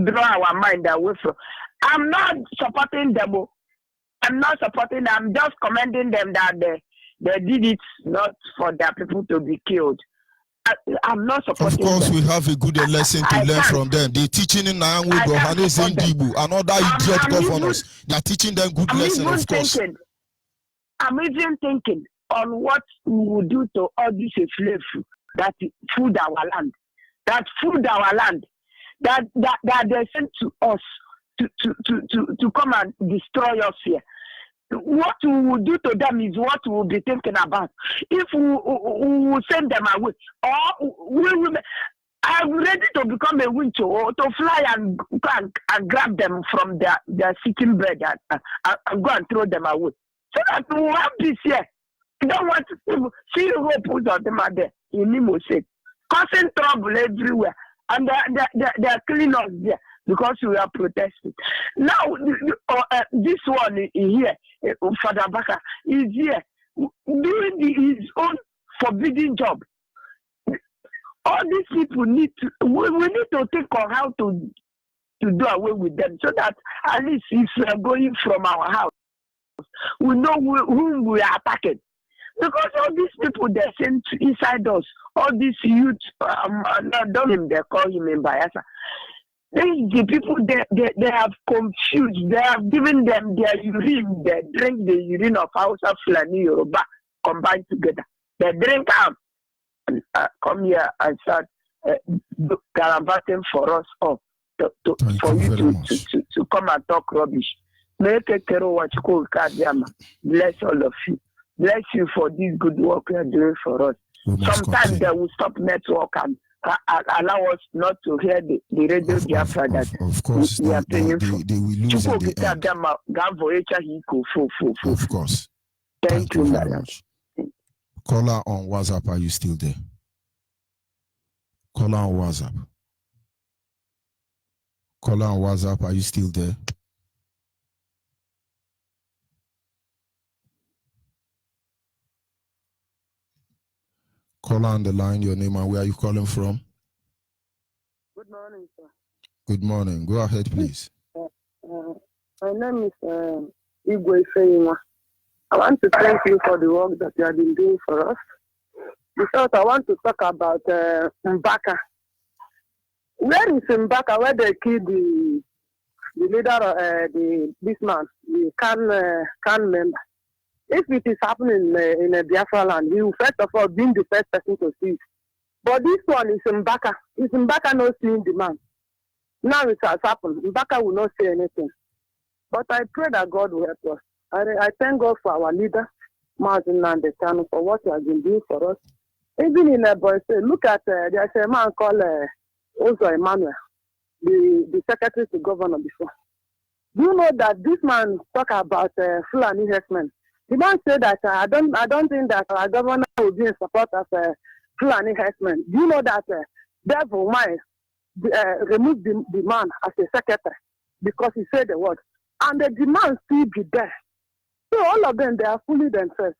draw our mind away from. I'm not supporting them. I'm not supporting them. I'm just commending them that they did it not for their people to be killed. I'm not supporting Of course, them. We have a good lesson to learn from them. They're teaching in Ndibu and other idiot governors. They're teaching them good lesson, of course. I'm even thinking on what we will do to all this slave that food our land. That they sent to us to come and destroy us here. What we will do to them is what we will be thinking about. If we will send them away, or I'm ready to become a winch or to fly and grab them from their sitting bed and go and throw them away. So that we will have peace here. We don't want to see Europe on them out there in Imo State, causing trouble everywhere. And they're killing us there because we are protesting. Now, this one here, Father Baka, is here doing his own forbidden job. All these people we need to think on how to do away with them so that at least if we are going from our house, we know whom we are attacking. Because all these people they sent inside us, all these youth, they call him in Bayelsa. The people they have confused. They have given them their urine. They drink the urine of Hausa, Fulani, Yoruba combined together. They drink out and come here and start gallivanting for us all for you to come and talk rubbish. Bless all of you. Bless you for this good work you are doing for us. Sometimes they will stop network and allow us not to hear the radio Biafra that of course, we are paying for. They will lose in the end. Of course. Thank you very much. Caller on WhatsApp, are you still there? Caller on WhatsApp. Caller on WhatsApp, are you still there? Caller on the line, your name and where are you calling from? Good morning, sir. Good morning. Go ahead, please. My name is Igwe Feyinwa. I want to thank you for the work that you have been doing for us. Because I want to talk about Mbaka. Where is Mbaka? Where they killed the leader, this man, the Khan member? If it is happening in a Biafra land, he will first of all be the first person to see it. But this one is Mbaka. Is Mbaka not seeing the man? Now it has happened. Mbaka will not say anything. But I pray that God will help us. I thank God for our leader, Martin Nandekano, for what he has been doing for us. Even in a boy, look at there's a man called Ozo Emmanuel, the secretary to governor before. Do you know that this man talk about Fulani herdsmen? The man said that I don't think that our governor will be in support of Fulani herdsmen. Do you know that Devil might remove the man as a secretary because he said the word, and the demand still be there. So all of them, they are fooling themselves.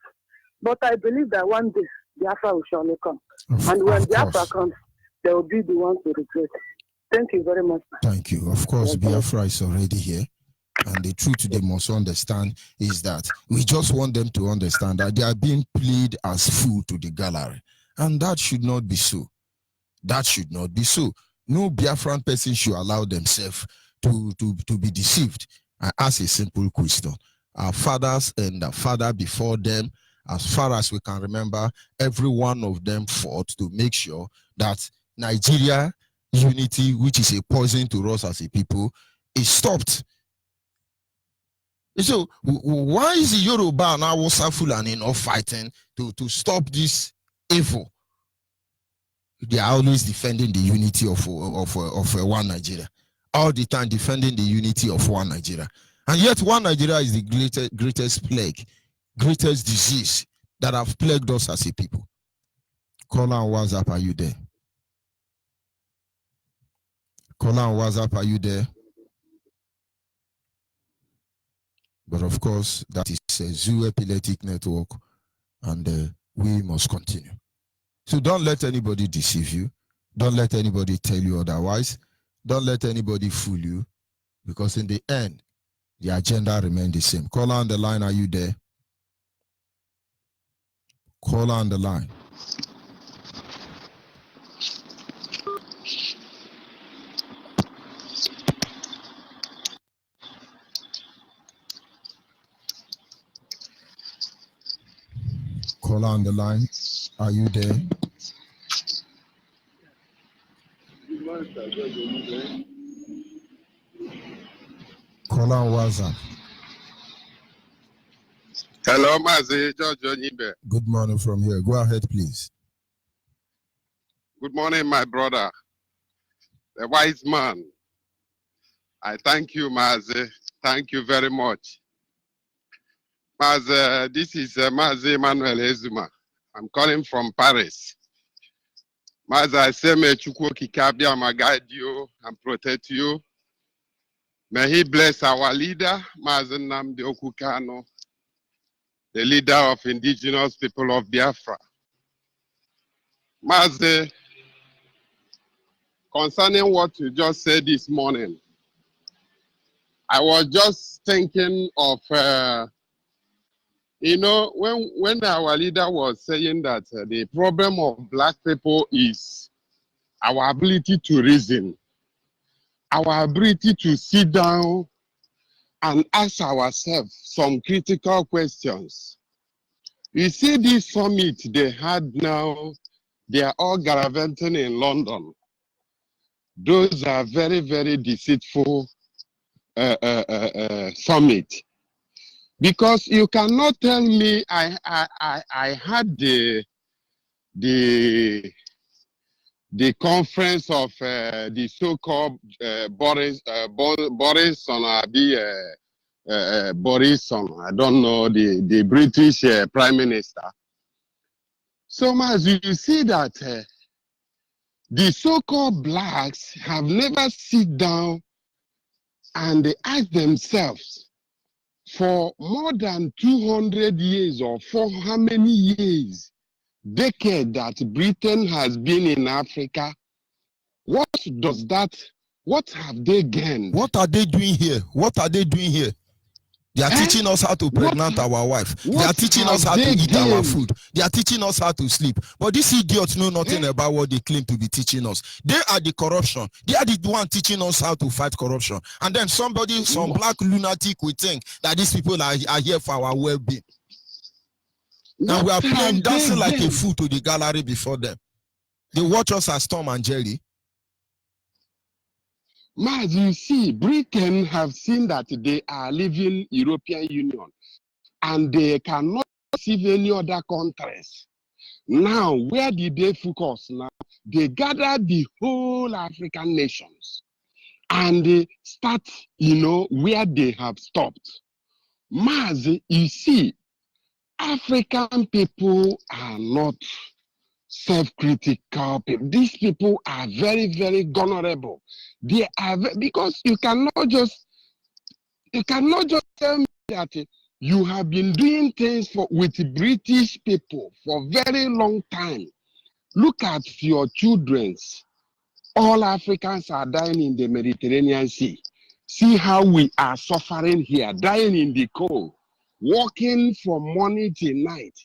But I believe that one day Biafra will surely come, and when Biafra comes, they will be the ones to regret. Thank you very much. Thank you. Of course, Biafra is already here. And the truth they must understand is that we just want them to understand that they are being played as fool to the gallery. And that should not be so. That should not be so. No Biafran person should allow themselves to be deceived. I ask a simple question. Our fathers and the father before them, as far as we can remember, every one of them fought to make sure that Nigeria unity, which is a poison to us as a people, is stopped. So why is the Yoruba and Hausa Fulani not fighting to stop this evil. They are always defending the unity of one Nigeria. All the time defending the unity of one Nigeria. And yet one Nigeria is the greatest plague, greatest disease that have plagued us as a people. Caller on WhatsApp, are you there? Caller on WhatsApp, are you there? But of course, that is a zoo epileptic network, and we must continue. So don't let anybody deceive you. Don't let anybody tell you otherwise. Don't let anybody fool you, because in the end, the agenda remains the same. Caller on the line, are you there? Caller on the line. Caller on the line, are you there? Caller on WhatsApp. Hello, Mazi, George Onyibe. Good morning from here. Go ahead, please. Good morning, my brother, the wise man. I thank you, Mazi. Thank you very much. Mazi, this is Mazi Emmanuel Ezuma. I'm calling from Paris. Mazi, I say, may Chukwu Kikabia guide you and protect you. May he bless our leader, Mazi Nnamdi Okukano, the leader of indigenous people of Biafra. Mazi, concerning what you just said this morning, I was just thinking of, you know, when our leader was saying that the problem of black people is our ability to reason, our ability to sit down and ask ourselves some critical questions. You see this summit they had now, they are all gallivanting in London. Those are very, very deceitful summit. Because you cannot tell me I had the conference of the so-called Boris Borisson, I don't know, the British Prime Minister. So as you see that the so-called blacks have never sit down and they ask themselves for more than 200 years or for how many years, decade that Britain has been in Africa, what have they gained? What are they doing here? What are they doing here? They are teaching us how to pregnant our wife. They are teaching us how to eat our food. They are teaching us how to sleep. But these idiots know nothing about what they claim to be teaching us. They are the corruption. They are the one teaching us how to fight corruption. And then some black lunatic will think that these people are here for our well-being. And we are dancing like a fool to the gallery before them. They watch us as Tom and Jerry. As you see, Britain have seen that they are leaving European Union and they cannot receive any other countries. Now, where did they focus now? They gather the whole African nations and they start, where they have stopped. Mas, you see, African people are not self-critical people. These people are very, very vulnerable. They are because you cannot just tell me that you have been doing things with British people for a very long time. Look at your children's. All Africans are dying in the Mediterranean Sea. See how we are suffering here, dying in the cold, working from morning till night,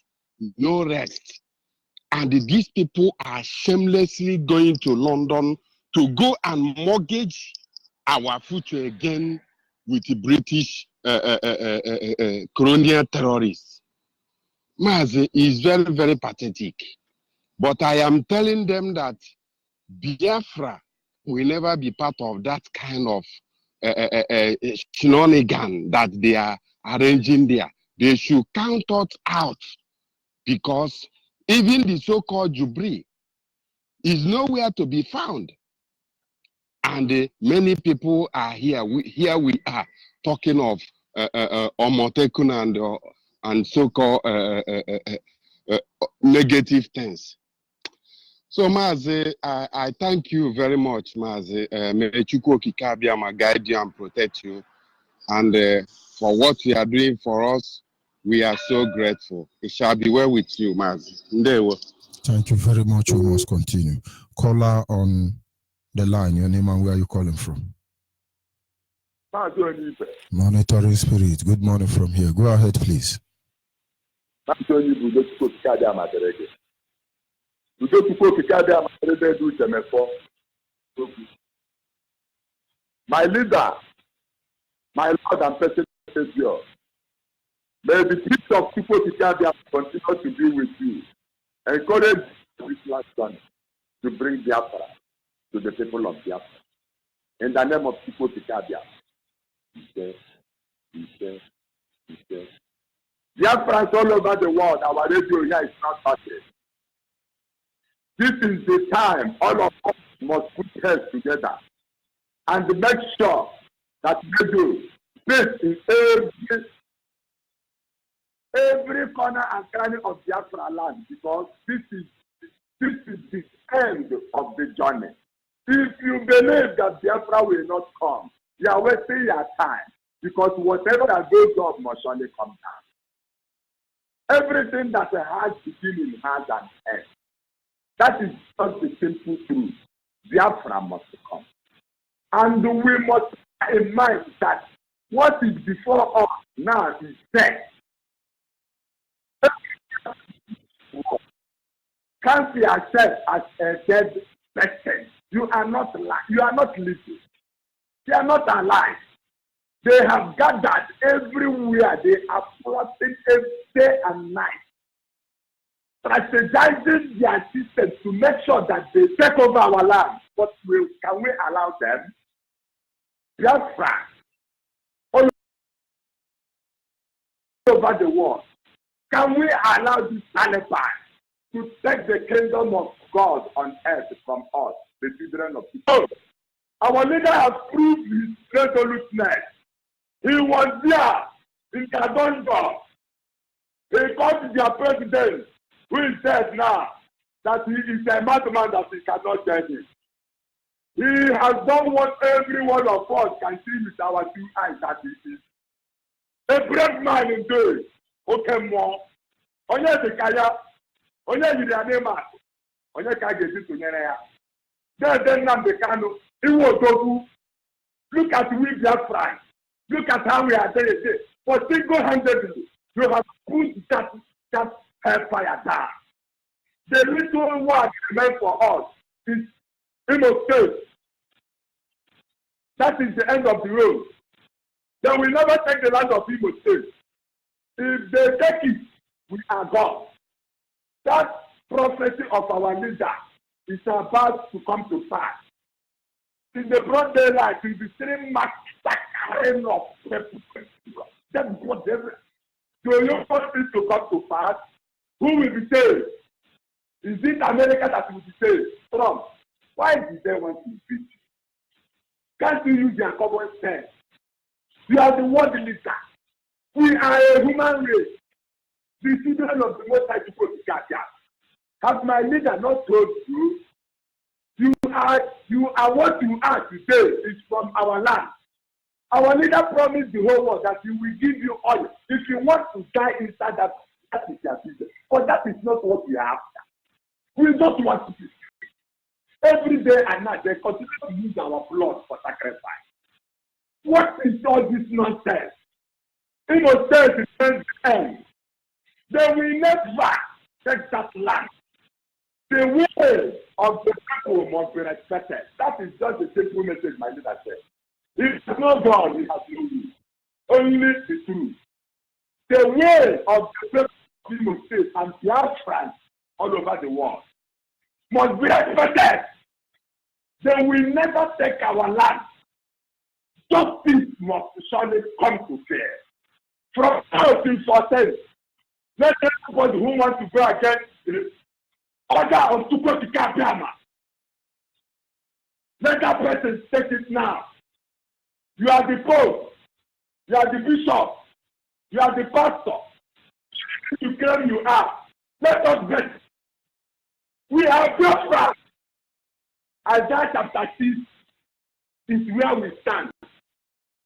no rest. And these people are shamelessly going to London to go and mortgage our future again with the British colonial terrorists. Mazi is very, very pathetic. But I am telling them that Biafra will never be part of that kind of shenanigan that they are arranging there. They should count us out because Even the so-called Jubri is nowhere to be found. And many people are here. Here we are talking of Omotekun and so-called negative things. So, Mazi, I thank you very much, Mazi. May Chukwu Okike Abiama guide you and protect you. And for what you are doing for us, we are so grateful. It shall be well with you, Mazi. Ndewo. Thank you very much. We must continue. Caller on the line, your name and where are you calling from? Monitoring Spirit. Good morning from here. Go ahead, please. My leader, my Lord and personal Savior, may the peace of people to continue to be with you. Encourage this last son to bring Biafra to the people of Biafra. In the name of people to Biafrans all over the world, our radio here is not started. This is the time all of us must put heads together and make sure that radio stays in every corner and cranny of Biafra land, because this is the end of the journey. If you believe that Biafra will not come, you are wasting your time, because whatever that goes up must surely come down. Everything that has beginning has an end. That is just the simple truth. Biafra must come. And we must have in mind that what is before us now is death. Can't see yourself as a dead person. You are not alive. You are not living. You are not alive. They have gathered everywhere. They are plotting every day and night, strategizing their systems to make sure that they take over our land. But can we allow them? Biafra, all over the world, can we allow this Taliban to take the kingdom of God on earth from us, the children of people? Our leader has proved his resoluteness. He was there in Kadondo. He got their president, who is dead now, that he is a madman that he cannot tell him. He has done what every one of us can see with our two eyes that he is. A brave man indeed. Okay, more. Onye the kaya, onye yirianema, onye kagesi tunyere. Then Nambekano, he was go. Look at we Biafra. Look at how we are doing it. For single-handedly, you have put that hellfire down. The little word meant for us is Imo State. That is the end of the road. They will never take the land of Imo State. If they take it, we are gone. That prophecy of our leader is about to come to pass. In the broad daylight, in the same massacring of people. That's whatever. Do you want it to come to pass? Who will be saved? Is it America that will be saved? Trump. Why did they want to beat you? Can't you use their common sense? You are the world leader. We are a human race. The children of the Most High people to catch up. Has my leader not told you? You are what you are today is from our land. Our leader promised the whole world that he will give you oil. If you want to die inside that is your business. But that is not what we are after. We just want to be. Every day and night they continue to use our blood for sacrifice. What is all this nonsense? It was said to the end. They will never take that land. The way of the people must be respected. That is just the simple message my leader said. If it's not God, he has no will. Only the truth. The way of the people of Imo State and Biafrans all over the world must be respected. They will never take our land. Justice must surely come to bear. From now till 14, Let everybody who wants to go against the order of Chukwuka Biama, let that person take it now. You are the pope, you are the bishop, you are the pastor. You claim you are. Let us bet. We are Biafra. Isaiah chapter 6 is where we stand.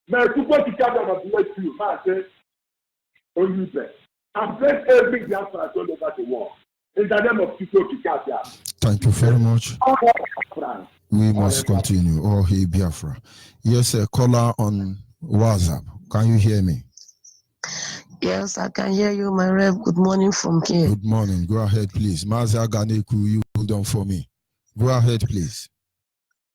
May Chukwuka Biama bless you. Man say, Onyibe. And bless every Biafra all over the world. In the name of Chukwuka Biama. Thank you very much. We must continue. Oh, hey, Biafra. Yes, a caller on WhatsApp. Can you hear me? Yes, I can hear you, my Rev. Good morning from here. Good morning. Go ahead, please. Mazia Ganeku, you hold on for me. Go ahead, please.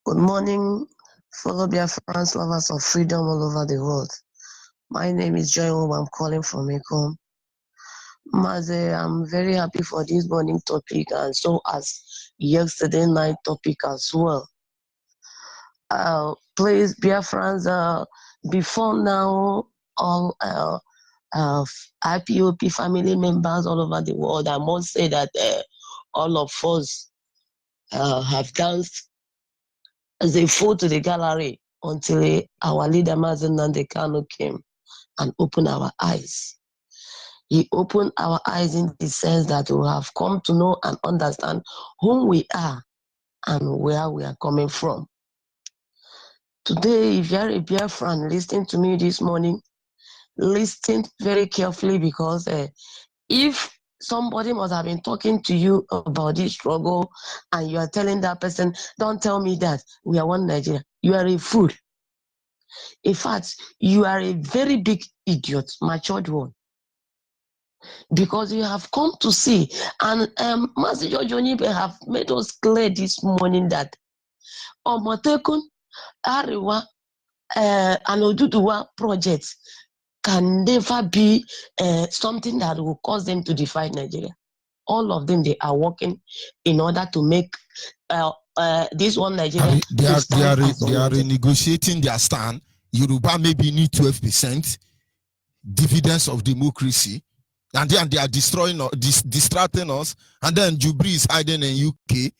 Good morning, fellow Biafrans, lovers of freedom all over the world. My name is Joy Oba. I'm calling from Ecom. Maze, I'm very happy for this morning topic and so as yesterday night topic as well. Please, Biafrans, before now, all IPOP family members all over the world, I must say that all of us have danced as a fool to the gallery until our leader Mazen Nnamdi Kanu came and opened our eyes. He opened our eyes in the sense that we have come to know and understand who we are and where we are coming from. Today, if you are a Biafran listening to me this morning, listen very carefully because if somebody must have been talking to you about this struggle and you are telling that person, don't tell me that we are one Nigeria, you are a fool. In fact, you are a very big idiot, matured one. Because you have come to see, and Master George Onyibe have made us clear this morning that Omotekun, Ariwa, and Oduduwa projects can never be something that will cause them to divide Nigeria. All of them, they are working in order to make this one Nigeria. They are renegotiating their stand. Yoruba maybe need 12% dividends of democracy, and then they are destroying, distracting us. And then Jubri is hiding in UK,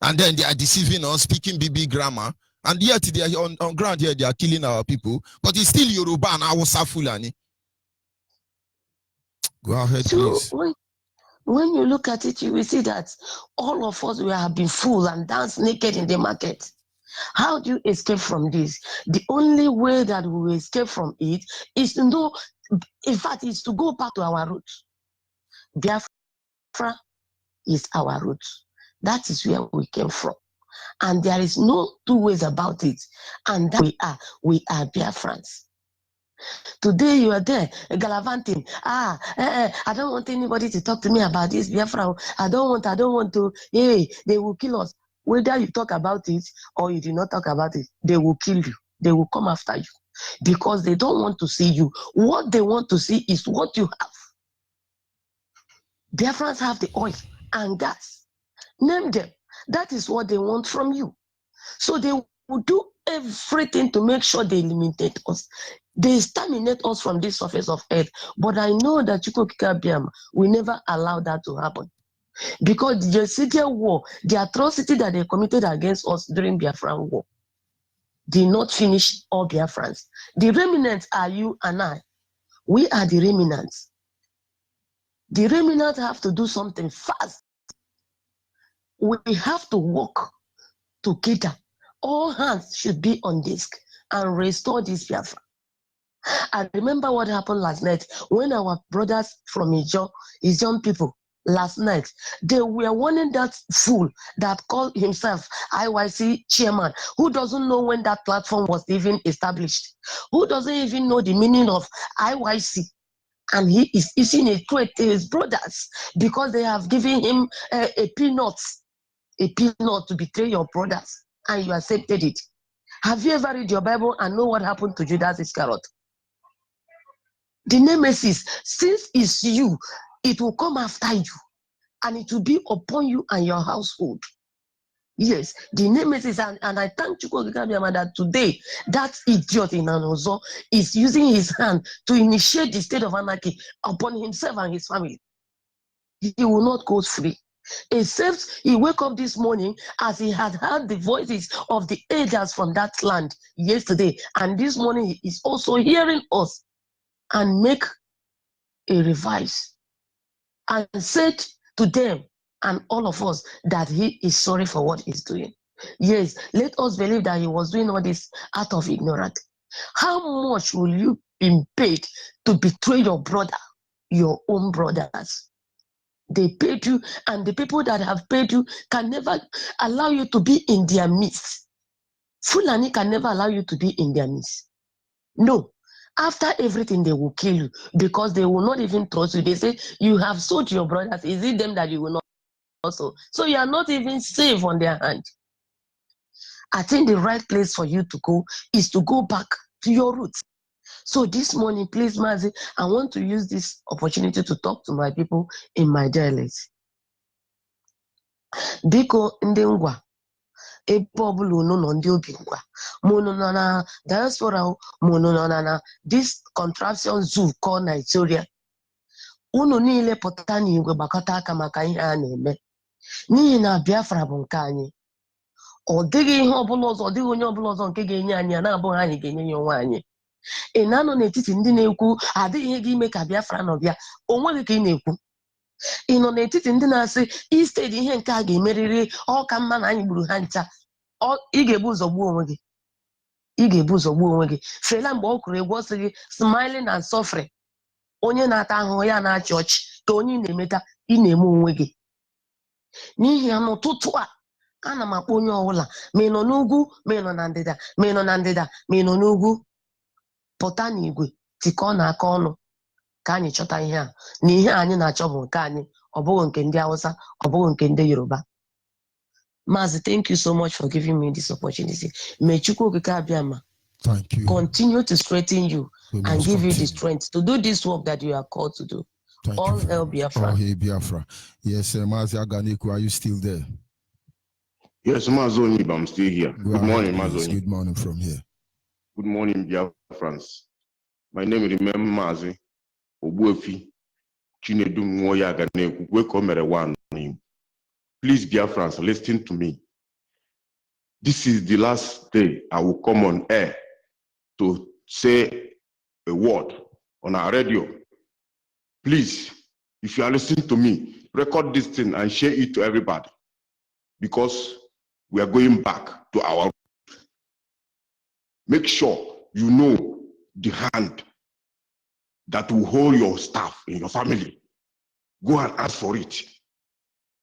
and then they are deceiving us, speaking BB grammar. And yet they are on ground here, they are killing our people. But it's still Yoruba and Hausa Fulani. Go ahead, please. When you look at it, you will see that all of us, we have been fooled and danced naked in the market. How do you escape from this? The only way that we will escape from it is to know, in fact, is to go back to our roots. Biafra is our roots. That is where we came from. And there is no two ways about it. And that we are Biafrans. Today you are there, gallivanting. I don't want anybody to talk to me about this Biafra. I don't want to. Hey, they will kill us. Whether you talk about it or you do not talk about it, they will kill you. They will come after you because they don't want to see you. What they want to see is what you have. Biafrans have the oil and gas. Name them. That is what they want from you. So they will do everything to make sure they eliminate us. They exterminate us from this surface of earth. But I know that Chukwuka Biama will never allow that to happen. Because the Syrian war, the atrocity that they committed against us during Biafran war, did not finish all Biafrans. The remnants are you and I. We are the remnants. The remnants have to do something fast. We have to work together. All hands should be on disk and restore this Biafra. I remember what happened last night when our brothers from Ijon people last night, they were warning that fool that called himself IYC chairman, who doesn't know when that platform was even established, who doesn't even know the meaning of IYC. And he is issuing a threat to his brothers because they have given him a peanut to betray your brothers, and you accepted it. Have you ever read your Bible and know what happened to Judas Iscariot? The nemesis, since it's you, it will come after you, and it will be upon you and your household. Yes, the nemesis, and I thank Chukwuka that today that idiot in Anozo is using his hand to initiate the state of anarchy upon himself and his family. He will not go free. Except he wake up this morning as he had heard the voices of the elders from that land yesterday, and this morning he is also hearing us and make a revise and said to them and all of us that he is sorry for what he's doing. Yes, let us believe that he was doing all this out of ignorance. How much will you be paid to betray your brother, your own brothers? They paid you, and the people that have paid you can never allow you to be in their midst. Fulani can never allow you to be in their midst. No. After everything, they will kill you because they will not even trust you. They say, you have sold your brothers. Is it them that you will not also? So you are not even safe on their hand. I think the right place for you to go is to go back to your roots. So this morning, please, Mazi, I want to use this opportunity to talk to my people in my dialect. Biko ndị ngwa, ebe ọbụla unu nọ ndị obi ngwa, ma unu nọ na diaspora, ma unu nọ na this contraption zoo called Nigeria, unu niile pụta n'igwe gbakọta aka maka ihe a na-eme. N'ihi na Biafra bụ nke anyị. Ọ dịghị ihe ọbụla ọzọ, ọ dịghị onye ọbụla ọzọ nke ga-enye anyị ya na-abụghị anyị ga-enye ya onwe anyị. Ị na-anọ n'etiti ndị na-ekwu adịghị ihe ga-ime ka Biafra nọ bịa, o nweghị ka ị na-ekwu. Ị nọ n'etiti ndị na-asị istedi ihe nke a ga-emerịrị ọka mma na anyị gburu ha ncha. Ị ga-ebu ụzọ gbuo onwe gị. Ị ga-ebu ụzọ gbuo onwe gị. Fela mgbe ọ kụrụ egwu ọ sị gị smiling and suffering, onye na-ata ahụhụ ya na-achị ọchị ka onye ị na-emeta ị na-eme onwe gị. N'ihi ya n'ụtụtụ a ana m akpọ onye ọbụla ma ị nọ n'ugwu ma ị nọ na ndịda ma ị nọ na ndịda ma ị nọ n'ugwu, pụta n'igwe tikọ na aka ọnụ ka anyị chọta ihe a, na ihe anyị na-achọ bụ nke anyị, ọ bụghị nke ndị Hausa, ọ bụghị nke ndị Yoruba. Mazi, thank you so much for giving me this opportunity. May Chukwu Okike Abiama continue to strengthen you and give you the strength to do this work that you are called to do. All hail Biafra. All hail Biafra. Yes, Mazi Aganiku, are you still there? Yes, Mazi Onyibe, I'm still here. Good morning, Mazi Onyibe. Good morning from here. Good morning, Biafrans. My name is Mazi Obuefi Chinedu Nwoya Aganeku. Welcome everyone. Please, Biafrans, listen to me. This is the last day I will come on air to say a word on our radio. Please, if you are listening to me, record this thing and share it to everybody, because we are going back to our roots. Make sure you know the hand that will hold your staff in your family. Go and ask for it.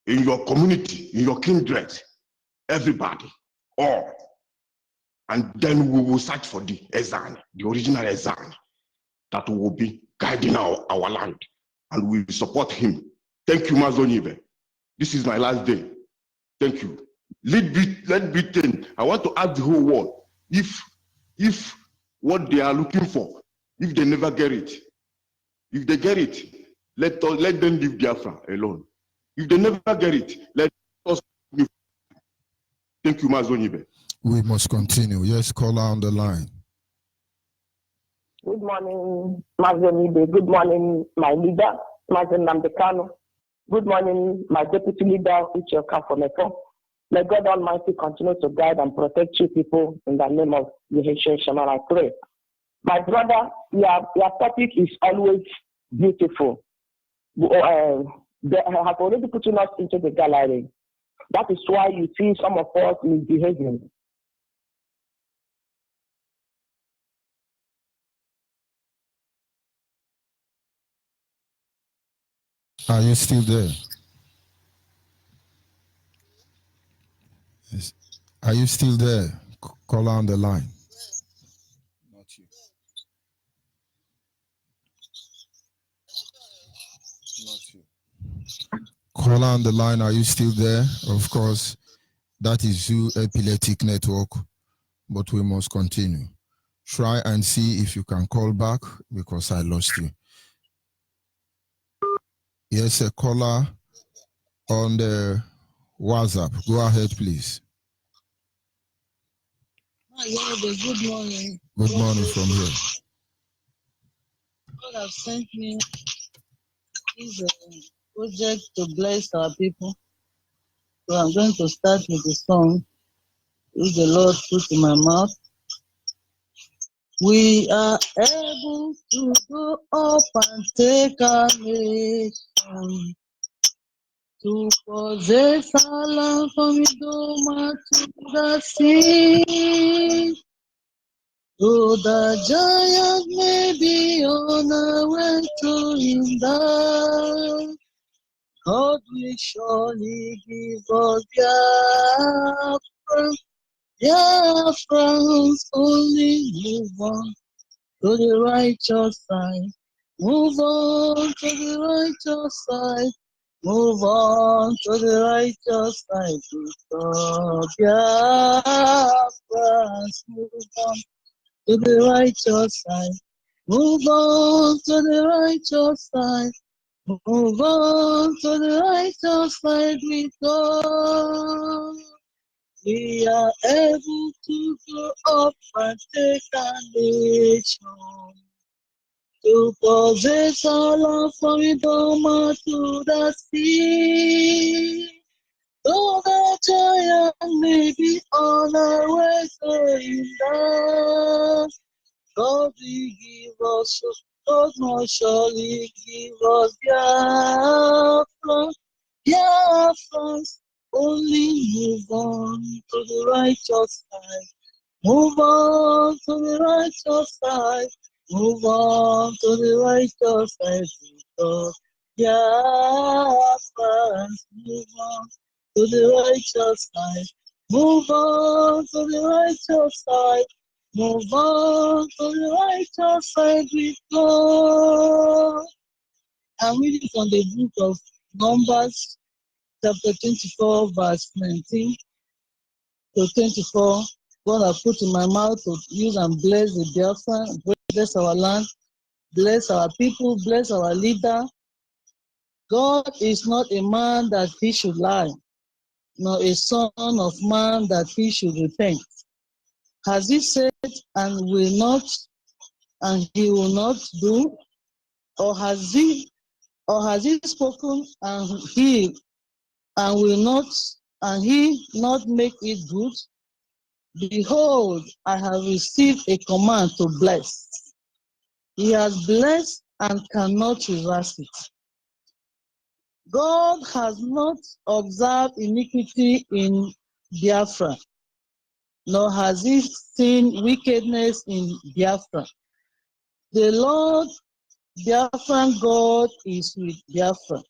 In your community, in your kindred, everybody, all. And then we will search for the Ezan, the original Ezan, that will be guiding our land. And we will support him. Thank you, Mazi Onyibe. This is my last day. Thank you. Let Britain. I want to ask the whole world, if what they are looking for, if they never get it, if they get it, let them leave Biafra alone. If they never get it, let us leave. Thank you, Mazi Onyibe. We must continue. Yes, caller on the line. Good morning, Mazi Onyibe. Good morning, my leader, Mazi Nnamdi. Good morning, my deputy leader, Uche Okafor. May God Almighty continue to guide and protect you people in the name of Yeshua Shema, I pray. My brother, your topic is always beautiful. They have already put us into the gallery. That is why you see some of us misbehaving. Are you still there? Yes. Are you still there? Caller on the line. Not you. Not you. Caller on the line, are you still there? Of course, that is Zoo Epileptic Network, but we must continue. Try and see if you can call back, because I lost you. Yes, a caller on the WhatsApp. Go ahead, please. Good morning. Good morning from here. God has sent me this project to bless our people. So I'm going to start with the song which the Lord put in my mouth. We are able to go up and take our nation, to possess our land from Idoma to the sea. Though the giant may be on our way to him down, God will surely give us Biafrans, only move on to the righteous side. Move on to the righteous side. Move on to the righteous side. Because Biafrans, move on to the righteous side. Move on to the righteous side. Move on to the righteous side with God. We are able to go up and take our nation, to possess our land from Idoma to the sea. Though the giant may be on our way to him down, God will give us, God must surely give us Biafrans, only move on to the righteous side. Move on to the righteous side. Move on to the righteous side. Because Biafrans, move on to the righteous side. Move on to the righteous side. Move on to the righteous side with God. I'm reading from the book of Numbers, chapter 24, verse 19 to 24. God has put in my mouth to use and bless the Biafra, bless our land, bless our people, bless our leader. God is not a man that he should lie, nor a son of man that he should repent. Has he said and will not, and he will not do? Or has he spoken and he will not, and he not make it good? Behold, I have received a command to bless. He has blessed and cannot reverse it. God has not observed iniquity in Biafra, nor has he seen wickedness in Biafra. The Lord Biafran God is with Biafra,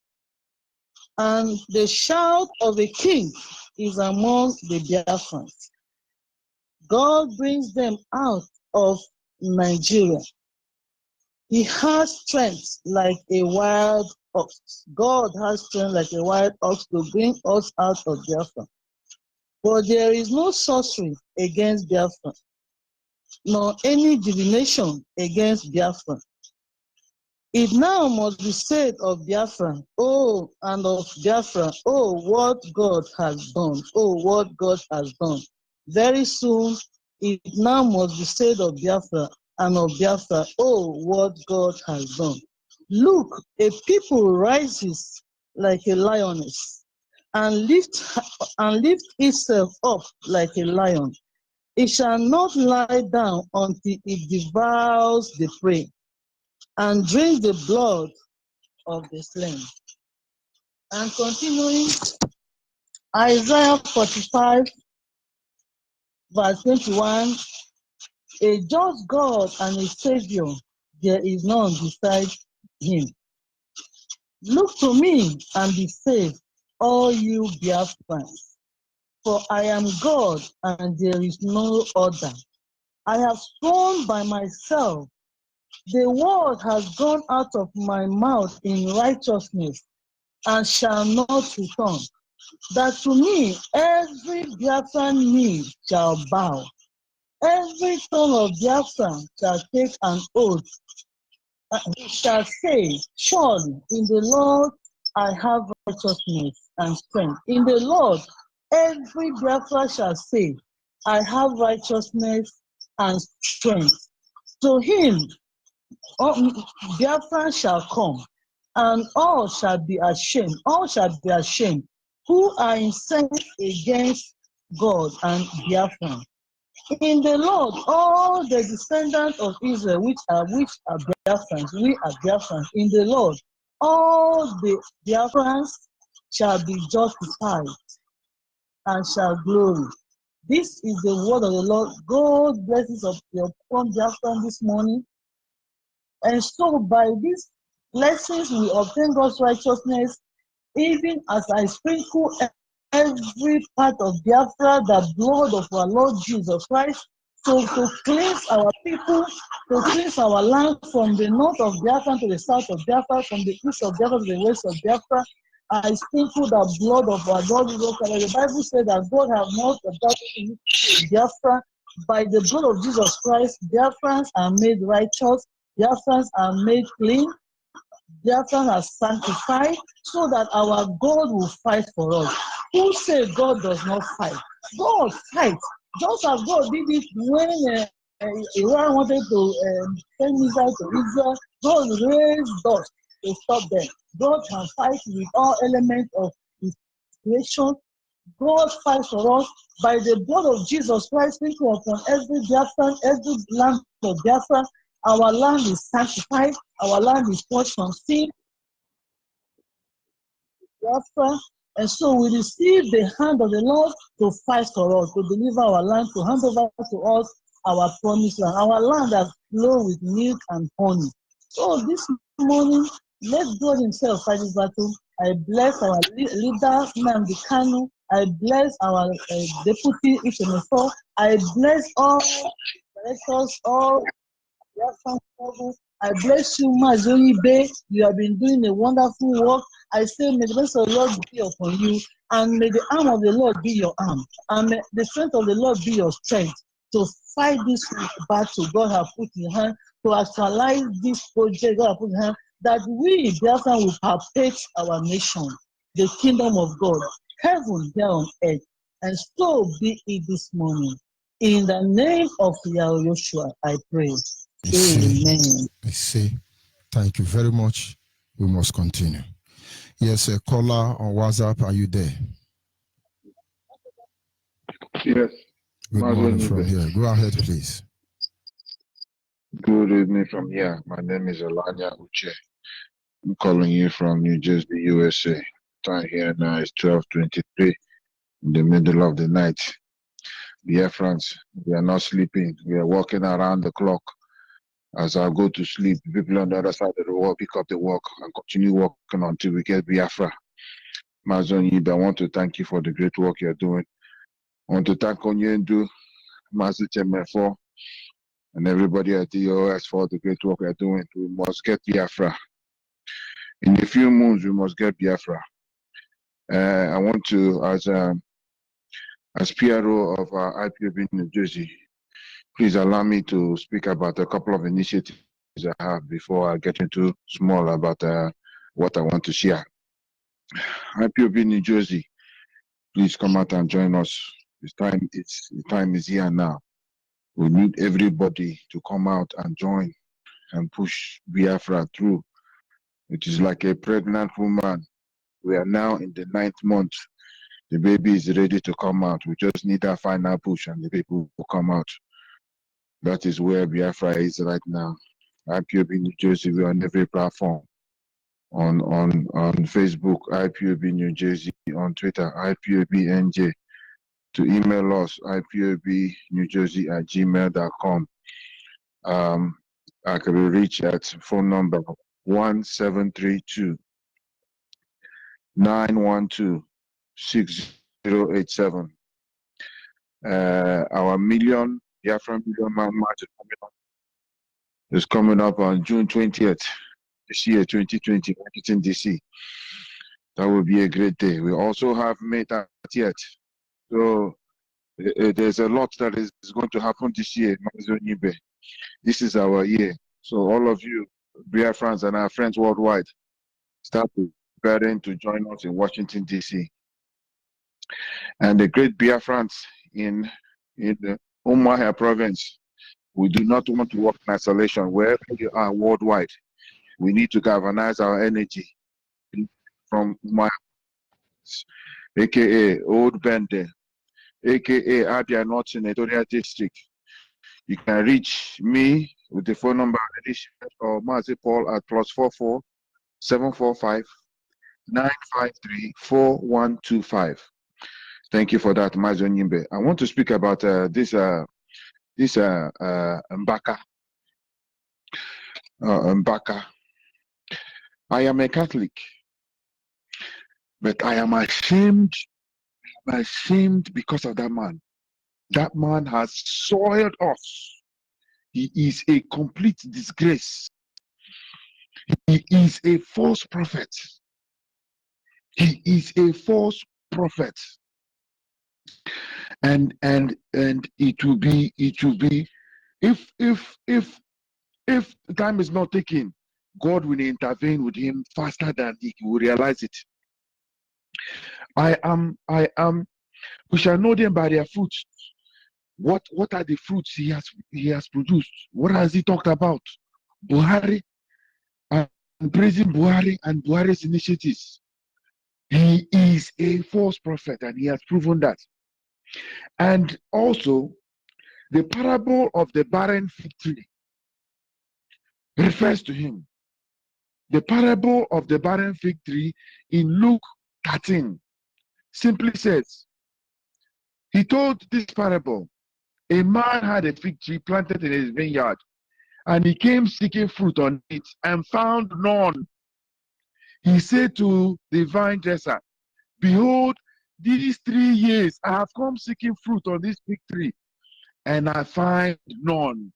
and the shout of a king is among the Biafrans. God brings them out of Nigeria. He has strength like a wild ox. God has strength like a wild ox to bring us out of Biafra. But there is no sorcery against Biafra, nor any divination against Biafra. It now must be said of Biafra, oh, and of Biafra, oh, what God has done, oh, what God has done. Very soon, it now must be said of Biafra and of Biafra, oh, what God has done. Look, a people rises like a lioness and lift itself up like a lion. It shall not lie down until it devours the prey and drink the blood of the slain. And continuing, Isaiah 45, verse 21, a just God and a Savior, there is none beside him. Look to me and be saved, all you Biafrans, for I am God and there is no other. I have sworn by myself, the word has gone out of my mouth in righteousness and shall not return, that to me every Biafran knee shall bow, every tongue of Biafran shall take an oath, and shall say, surely in the Lord I have righteousness and strength. In the Lord every Biafra shall say, I have righteousness and strength. To him, Biafra shall come, and all shall be ashamed. All shall be ashamed who are incensed against God and Biafra. In the Lord, all the descendants of Israel, which are Biafrans, we are Biafrans. In the Lord, all the Biafrans shall be justified and shall glory. This is the word of the Lord. God blesses upon Biafran this morning. And so by these blessings we obtain God's righteousness, even as I sprinkle every part of Biafra, the blood of our Lord Jesus Christ, so to cleanse our people, to cleanse our land from the north of Biafra to the south of Biafra, from the east of Biafra to the west of Biafra. I sprinkle the blood of our Lord Jesus Christ. The Bible says that God has not adopted Biafra. By the blood of Jesus Christ, Biafrans are made righteous, Biafrans are made clean, Biafrans are sanctified, so that our God will fight for us. Who say God does not fight? God fights. Just as God did it when Iran wanted to send missiles to Israel, God raised dust to stop them. God can fight with all elements of His creation. God fights for us by the blood of Jesus Christ, sprinkled upon every Biafran, every land of Biafra. Our land is sanctified. Our land is washed from sin. Biafra. And so we receive the hand of the Lord to fight for us, to deliver our land, to hand over to us our promised land, our land that flows with milk and honey. So this morning, let God Himself fight this battle. I bless our leader, Nnamdi Kanu. I bless our deputy, Ishemefo. I bless all directors, all I bless you, Onyibe. You have been doing a wonderful work. I say, may the blessing of the Lord be upon you, and may the arm of the Lord be your arm, and may the strength of the Lord be your strength to fight this battle God has put in hand, to actualize this project God has put in hand, that we, Biafra, will perpetuate our nation, the kingdom of God, heaven here on earth, and so be it this morning. In the name of Yahweh Joshua, I pray. Amen. I say, thank you very much. We must continue. Yes, a caller on WhatsApp, are you there? Yes. Good morning from here. Go ahead, please. Good evening from here. My name is Alanya Uche. I'm calling you from New Jersey, USA. Time here now is 12:23 in the middle of the night. Biafrans, we are not sleeping. We are walking around the clock. As I go to sleep, people on the other side of the world pick up the work and continue working until we get Biafra. Onyibe, I want to thank you for the great work you're doing. I want to thank Onyendu, Master Chemefo, and everybody at the OS for the great work we're doing. We must get Biafra. In a few months, we must get Biafra. I want to, as PRO of IPOB in New Jersey, please allow me to speak about a couple of initiatives I have before I get into small about what I want to share. IPOB New Jersey, please come out and join us. The time is here now. We need everybody to come out and join and push Biafra through. It is like a pregnant woman. We are now in the 9th month. The baby is ready to come out. We just need that final push and the baby will come out. That is where Biafra is right now. IPOB New Jersey, we are on every platform. On Facebook, IPOB New Jersey, on Twitter, IPOB NJ. To email us, ipobnewjersey@gmail.com. I can be reached at phone number 1732-912-6087. Our Biafra Million Man March is coming up on June 20th this year, 2020, Washington, D.C. That will be a great day. We also have May 30th. So there's a lot that is going to happen this year, Onyibe. This is our year. So all of you, Biafrans and our friends worldwide, start preparing to join us in Washington, D.C. And the great Biafrans in in the Umuahia province. We do not want to work in isolation wherever you are worldwide. We need to galvanize our energy from Umuahia, aka Old Bende, aka Abia North Senatorial District. You can reach me with the phone number or Mazi Paul at +44 745 953 4125. Thank you for that, Mazi Onyibe. I want to speak about this Mbaka. Mbaka. I am a Catholic, but I am ashamed because of that man. That man has soiled us. He is a complete disgrace. He is a false prophet. He is a false prophet. And it will be if time is not taken, God will intervene with him faster than he will realize it. We shall know them by their fruits. What are the fruits he has produced? What has he talked about? Buhari, and praising Buhari and Buhari's initiatives. He is a false prophet, and he has proven that. And also, the parable of the barren fig tree refers to him. The parable of the barren fig tree in Luke 13 simply says, he told this parable, a man had a fig tree planted in his vineyard, and he came seeking fruit on it and found none. He said to the vine dresser, behold, these 3 years I have come seeking fruit on this fig tree, and I find none.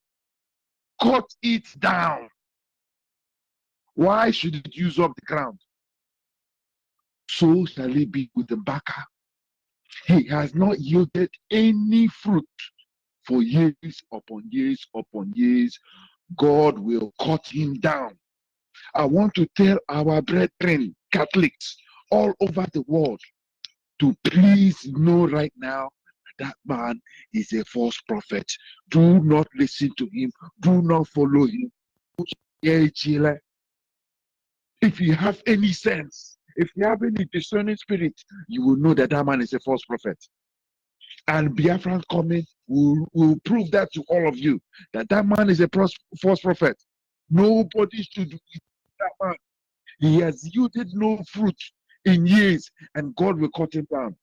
Cut it down. Why should it use up the ground? So shall it be with the Mbaka. He has not yielded any fruit for years upon years upon years. God will cut him down. I want to tell our brethren, Catholics all over the world, to please know right now that man is a false prophet. Do not listen to him. Do not follow him. If you have any sense, if you have any discerning spirit, you will know that that man is a false prophet. And Biafran coming will prove that to all of you, that that man is a false prophet. Nobody should do that man. He has yielded no fruit in years, and God will cut him down.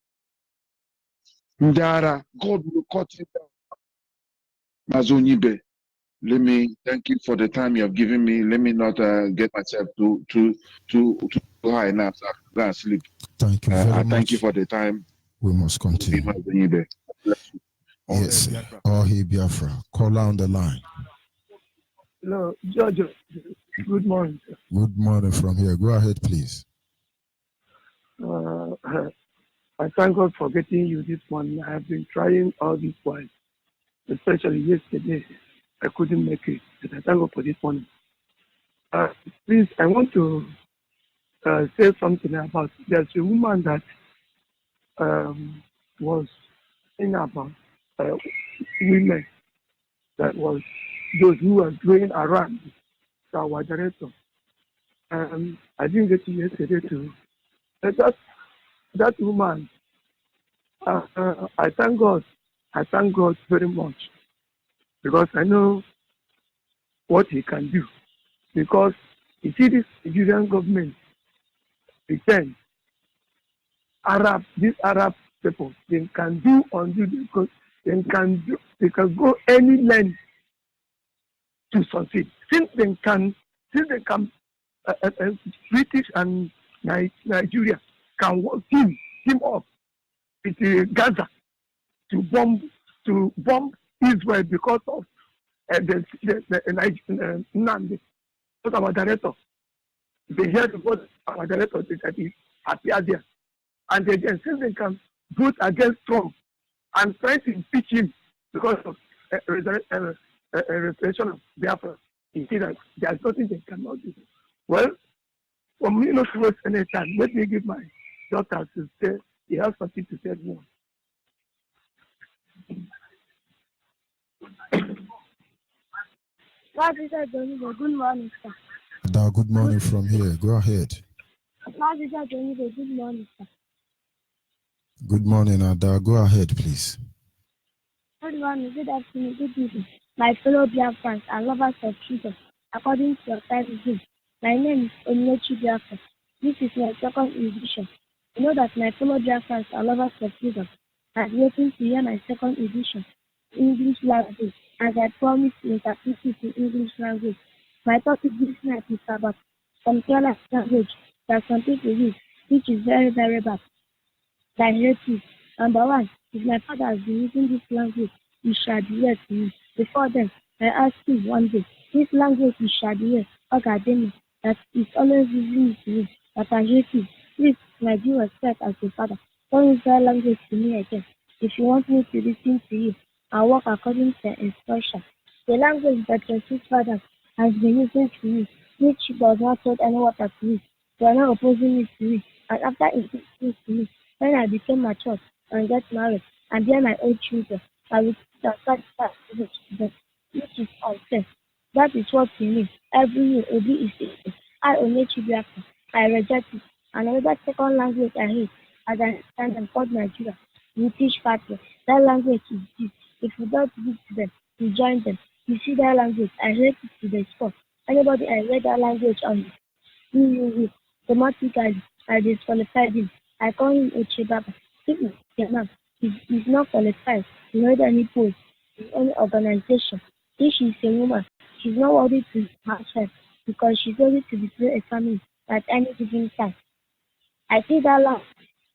Ndara, God will cut him down. Onyibe, let me thank you for the time you have given me. Let me not get myself too high now. So go and sleep. Thank you very much. Thank you for the time. We must continue. Yes, Ohi Biafra. Call on the line. Hello, George. Good morning, sir. Good morning from here. Go ahead, please. I thank God for getting you this morning. I have been trying all this while, especially yesterday. I couldn't make it, but I thank God for this morning. Please, I want to say something about, there's a woman that was saying about women, that was those who were going around our director. I didn't get to yesterday too. That woman, I thank God. I thank God very much, because I know what he can do. Because you see, this Nigerian government pretend these Arab people, they can do undo, because they can go any length to succeed. Since they can British and Nigeria can team up with Gaza to bomb Israel because of the Nandi. But our director, they heard about our director that he appeared there, and they since they can vote against Trump and try to impeach him because of restoration of Biafra, you see that there's nothing they cannot do. Well, for me not to waste any time, let me give my daughter to say he has something to say more. Good morning, sir. Ada, good morning from here. Go ahead. Good morning, sir. Good morning, Ada. Go ahead, please. Good morning, good afternoon, good evening. My fellow Biafrans and lovers of freedom, according to your time zone, my name is Onyibe Biafra. This is my second edition. You know that my fellow Biafrans and lovers of freedom are waiting to hear my second edition, English language, as I promised to interpret it in English language. My topic this night is about some careless language that some people use, which is very, very bad. I hate it. Number one, if my father has been using this language, he shall be here to me. Before then, I asked him one day, this language is shall be here, academic, that is always using it to me, that I hate it. Please, my due respect as a father, don't use that language to me again. If you want me to listen to you, I'll work according to instruction. The language that your sweet father has been using to me, which does not hold any water to me, they are not opposing it to me, and after it is to me, when I became mature and get married and bear my own children, I will transfer to them, which is unfair. That is what we mean. Every year, Obi is equal. I Onyibe Biafra. I reject it. And another second language I hate, as I understand them, called Nigeria. We teach Fatwa. That language is deep. If you don't speak to them, you join them. You see that language, I hate it to the spot. Anybody I read that language on you, automatically, I disqualified him. I call him Ochebaba. If he's a man, he's not qualified to hold any post in any organization. If she's a woman, she's not worthy to herself because she's ready to betray a family at any given time. I see that language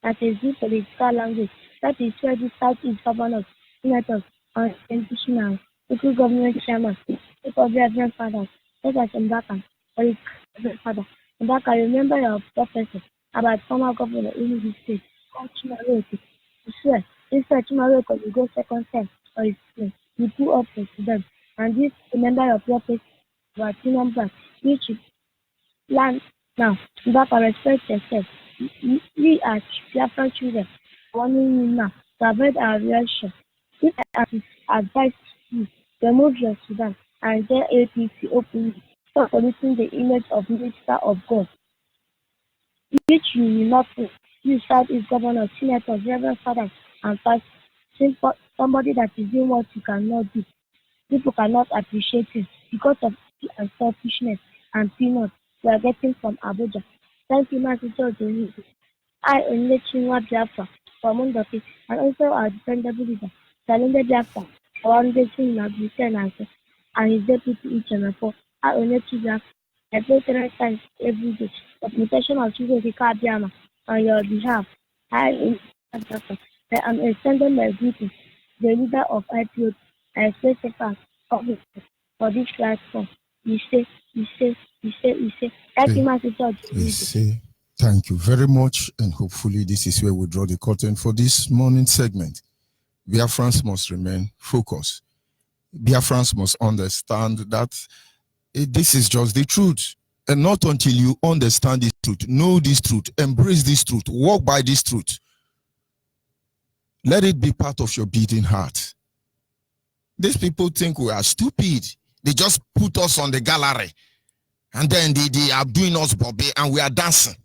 as a deep political language. That is where the Southeast governors, senators, and institutional local government chairman, people reverend fathers, such as Mbaka, or his reverend father. Mbaka, remember your prophecy about former governor in the state, called Chimaroke. You swear, instead Chimaroke will go second time or his place. You put up to them. And this, remember your prophecy about Tinamba, which is land now. Mbaka, respect yourself. We are Biafran children, warning you now to avoid our reaction. If I advise you, remove your Sudan and tell APC openly, stop polluting the image of minister of God, which you will not do. You Southeast governors, senators, reverend fathers, and pastors, somebody that is doing what you cannot do. People cannot appreciate it because of and selfishness and peanuts we are getting from Abuja. Thank you, Master George. I Onyibe Biafra from Mondoki and also our dependable leader, Onyibe Biafra, one day soon as we and his deputy each and four. I Onyibe Biafra. I pray 3 times every day for protection of children on your behalf. I am extending my greetings to the leader of IPO. I express a thanks for this platform. You say. Thank you, Master George. Thank you very much, and hopefully this is where we draw the curtain for this morning segment. Biafrans must remain focused. Biafrans must understand that this is just the truth. And not until you understand this truth, know this truth, embrace this truth, walk by this truth. Let it be part of your beating heart. These people think we are stupid. They just put us on the gallery. And then they are doing us Bobby and we are dancing.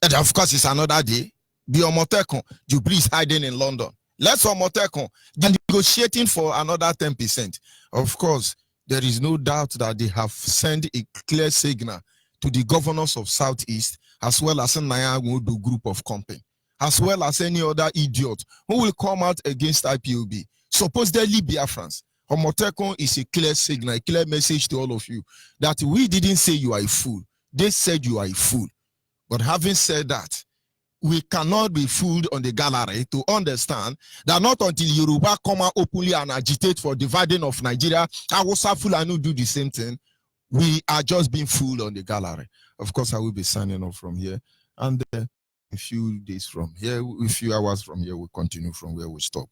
And of course, it's another day. The Omotekun, Jubilee is hiding in London. Let's Omotekun, they're negotiating for another 10%. Of course, there is no doubt that they have sent a clear signal to the governors of Southeast, as well as a Nyamudu group of company, as well as any other idiot who will come out against IPOB. Supposedly Biafrans. Omotekun is a clear signal, a clear message to all of you that we didn't say you are a fool. They said you are a fool. But having said that, we cannot be fooled on the gallery to understand that not until Yoruba come out openly and agitate for dividing of Nigeria, Hausa Fulani do the same thing, we are just being fooled on the gallery. Of course, I will be signing off from here. And a few days from here, a few hours from here, we'll continue from where we stop.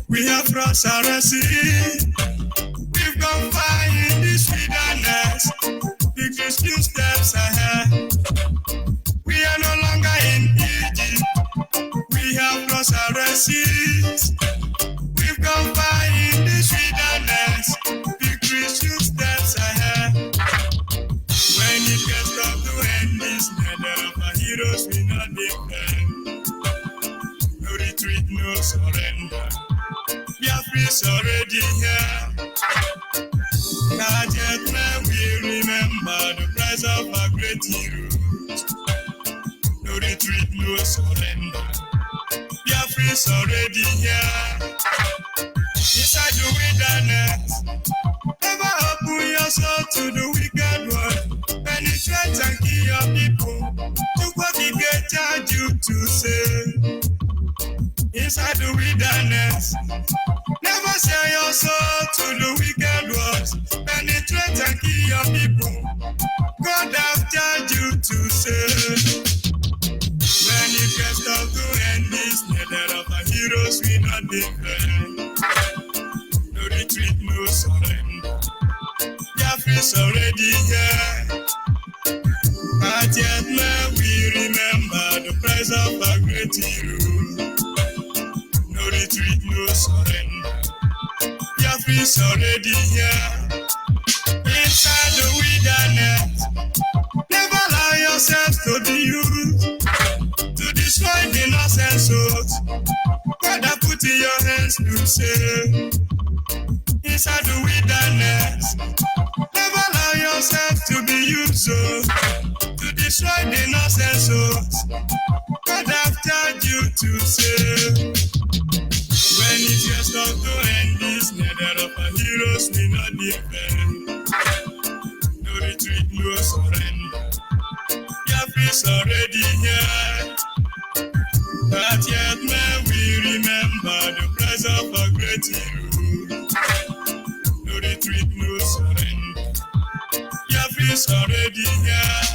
We have crossed our sea. We a great hero. No retreat, no surrender. Biafra is already here. Inside the wilderness, never open your soul to the wicked one. Penetrate and kill your people. To what he get charge you to say. Inside the wilderness, never sell your soul to the wicked ones. Penetrate and kill your people. God have charged you to say. Manifest of the end is neither of our heroes we not defend. No retreat, no surrender. Biafra is already here. But yet now we remember the price of a great hero. No retreat, no surrender. Biafra is already here. Inside the wilderness, never allow yourself to be used to destroy the innocent souls. God have put in your hands to say. Inside the wilderness, never allow yourself to be used to destroy the innocent souls. God have charged you to say. When it's your stop to end this, neither of our heroes will not defend. No retreat, no surrender. Biafra is already here. But yet may we remember the price of a great hero. No retreat, no surrender. Biafra is already here.